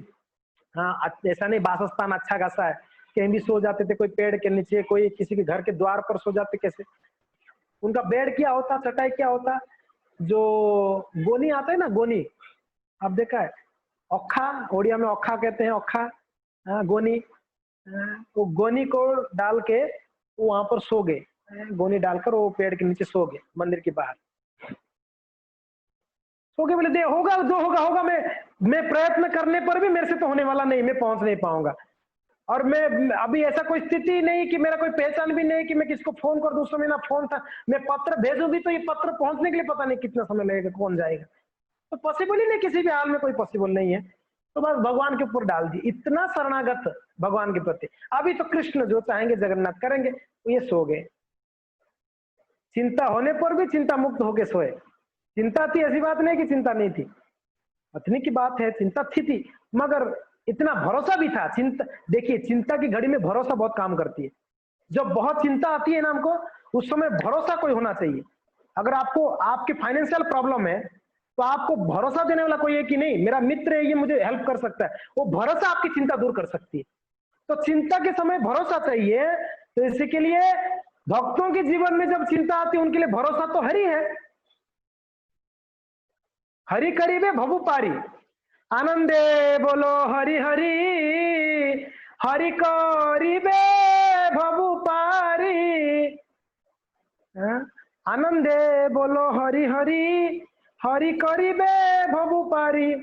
ऐसा नहीं वासस्थान अच्छा खासा है, कहीं भी सो जाते थे, कोई पेड़ के नीचे, कोई किसी के घर के द्वार पर सो जाते। कैसे उनका बेड क्या होता, चटाई क्या होता, जो गोनी आता है ना, गोनी आप देखा है, औखा, ओडिया में औखा कहते हैं, औखा गोनी, वो गोनी को डाल के वो वहां पर सो गए, गोनी डालकर वो पेड़ के नीचे सो गए मंदिर के बाहर सो गए। बोले दे होगा जो होगा होगा, मैं प्रयत्न करने पर भी मेरे से तो होने वाला नहीं, मैं पहुंच नहीं पाऊंगा। और मैं अभी ऐसा कोई स्थिति नहीं कि मेरा कोई पहचान भी नहीं कि मैं किसको फोन कर दूं, उस समय ना फोन था, मैं पत्र भेजूं भी तो ये पत्र पहुंचने के लिए पता नहीं कितना समय लगेगा, कौन जाएगा, तो पॉसिबल ही नहीं, किसी भी हाल में कोई पॉसिबल नहीं है। तो बस भगवान के ऊपर डाल दी, इतना शरणागत भगवान के प्रति। अभी तो कृष्ण जो चाहेंगे जगन्नाथ करेंगे। तो ये सो गए, चिंता होने पर भी चिंता मुक्त होके सोए। चिंता थी, ऐसी बात नहीं कि चिंता नहीं थी, पत्नी की बात है, चिंता थी मगर इतना भरोसा भी था। चिंता, देखिए चिंता की घड़ी में भरोसा बहुत काम करती है। जब बहुत चिंता आती है ना हमको, उस समय भरोसा कोई होना चाहिए। अगर आपको आपके फाइनेंशियल प्रॉब्लम है तो आपको भरोसा देने वाला कोई है कि नहीं मेरा मित्र है, ये मुझे हेल्प कर सकता है, वो भरोसा आपकी चिंता दूर कर सकती है। तो चिंता के समय भरोसा चाहिए। तो इसी के लिए भक्तों के जीवन में जब चिंता आती है उनके लिए भरोसा तो हरि है। हरि करीबे भवु पारी, आनंदे बोलो हरि हरि, हरि करीबे भवु पारी, आनंदे बोलो हरि हरि, हरि करीबे भवु पारी।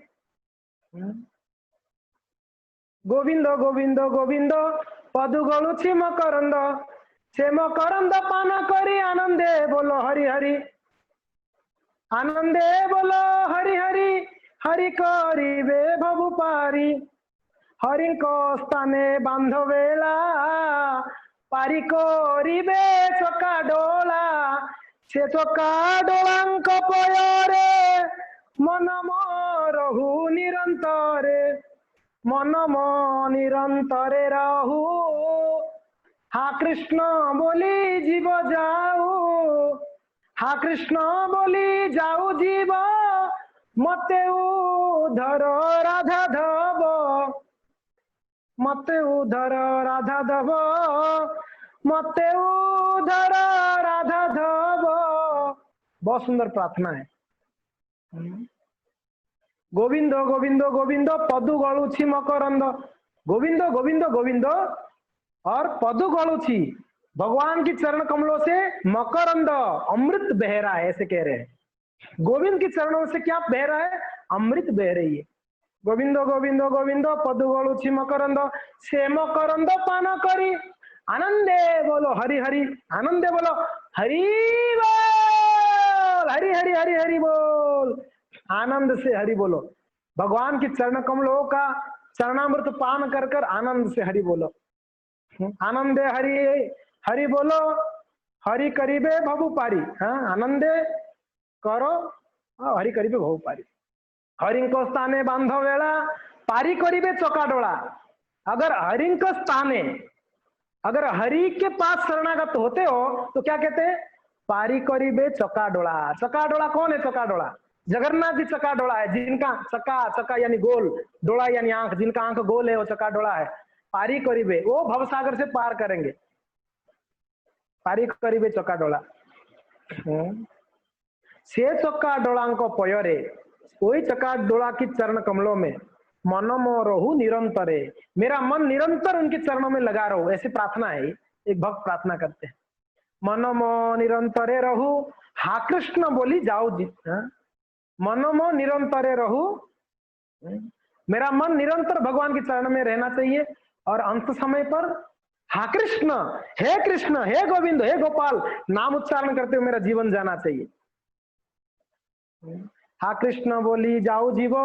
गोविंद गोविंद गोविंद पदु गलुछि मकरंद, से मकरंद पान करी आनंदे बोलो हरि हरि, आनंदे बोलो हरि हरि, हरि करिबे भवु पारी। हरि को स्थाने बांधवेला, पारी करिबे चका डोला, से चका डोलांक पयरे मन रहु निरंतरे, मन निरंतरे रहु, हा कृष्ण बोली जीव जाऊ, हा कृष्ण बोली जाऊ जीव, मते उधर राधा धब, मते उधर राधा धब, मते उधर राधा धब। बहुत सुंदर प्रार्थना है। गोविंद गोविंद गोविंद पदु गलुछि मकरंद, गोविंद गोविंद गोविंद और पदु गलुछि, भगवान की चरण कमलों से मकरंद अमृत बह रहा है, ऐसे कह रहे हैं। गोविंद के चरणों से क्या बह रहा है? अमृत बह रही है। गोविंदो गोविंदो गोविंदो पदु गलुछि मकरंद से मकरंद पान करी आनंदे बोलो हरि हरि, आनंदे बोलो हरि बोल, हरि हरि हरि हरि बोल, आनंद से हरि बोलो। भगवान की चरण कमलों का चरणामृत पान कर कर आनंद से हरि बोलो। आनंदे हरि हरि बोलो, हरि करीबे भवु पारी। हाँ, आनंदे करो हरि करीबे भवु पारी। हरिंको स्थाने बांधो वेला पारी करीबे चौकाडोला। अगर हरिंको स्थाने, अगर हरि के पास शरणागत होते हो तो क्या कहते हैं? पारी करीबे चौकाडोला। चौकाडोला कौन है? चौकाडोला जगन्नाथ जी चौकाडोला है, जिनका चक्का, चक्का यानी गोल, डोला यानी आंख, जिनका आंख गोल है वो चौकाडोला है। पारी करीबे, वो भवसागर से पार करेंगे। पारी करीबे चौकाडोला से चौकाडोला पयरे, वही चौकाडोला की चरण कमलों में मनमो रहू निरंतरे, मेरा मन निरंतर उनके चरणों में लगा रहू। ऐसी प्रार्थना है, एक भक्त प्रार्थना करते हैं, मनमो निरंतरे रहू, हा कृष्ण बोली जाओ जी। मनमो निरंतरे रहू, मेरा मन निरंतर भगवान के चरण में रहना चाहिए। और अंत समय पर हा कृष्ण, हे गोविंद, हे गोपाल नाम उच्चारण करते हुए मेरा जीवन जाना चाहिए। हा कृष्ण बोली जाओ जीवो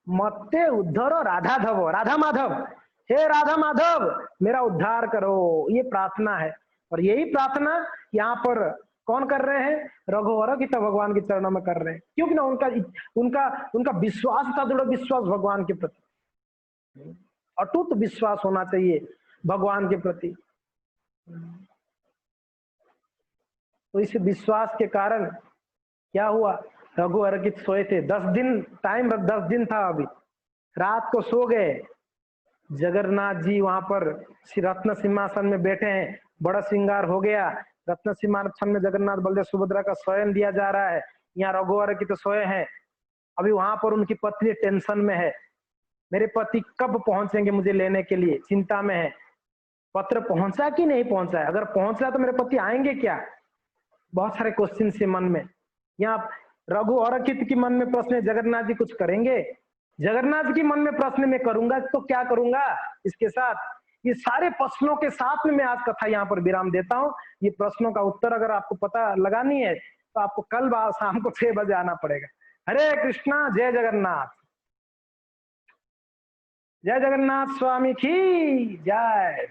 मत्ते उद्धरो राधा धवो, राधा माधव, हे राधा माधव मेरा उद्धार करो। ये प्रार्थना है, और यही प्रार्थना यहाँ पर कौन कर रहे हैं? रघुवर की तो भगवान के चरणों में कर रहे हैं, क्योंकि ना उनका उनका उनका विश्वास था, दृढ़ विश्वास भगवान के प्रति, अटूट विश्वास होना चाहिए भगवान के प्रति। तो इस विश्वास के कारण क्या हुआ? रघु अर्कित सोए थे, 10 दिन टाइम, 10 दिन था, अभी रात को सो गए। जगन्नाथ जी वहां पर रत्न सिंहासन में बैठे हैं, बड़ा श्रृंगार हो गया। रत्न सिंहासन में जगन्नाथ बलदेव सुभद्रा का शयन दिया जा रहा है। यहाँ रघु अर्कित सोए हैं। अभी वहां पर उनकी पत्नी टेंशन में है, मेरे पति कब पहुंचेंगे मुझे लेने के लिए, चिंता में है। पत्र पहुंचा कि नहीं पहुंचा? अगर पहुंचा तो मेरे पति आएंगे क्या? बहुत सारे क्वेश्चन से मन में। यहाँ रघु अर्कित की मन में प्रश्न है, जगन्नाथ जी कुछ करेंगे? जगन्नाथ जी की मन में प्रश्न मैं करूंगा तो क्या करूंगा? इसके साथ ये सारे प्रश्नों के साथ में मैं आज कथा यहाँ पर विराम देता हूँ। ये प्रश्नों का उत्तर अगर आपको पता लगानी है तो आपको कल शाम को 6 बजे आना पड़ेगा। हरे कृष्णा, जय जगन्नाथ, जय जगन्नाथ स्वामी की जय।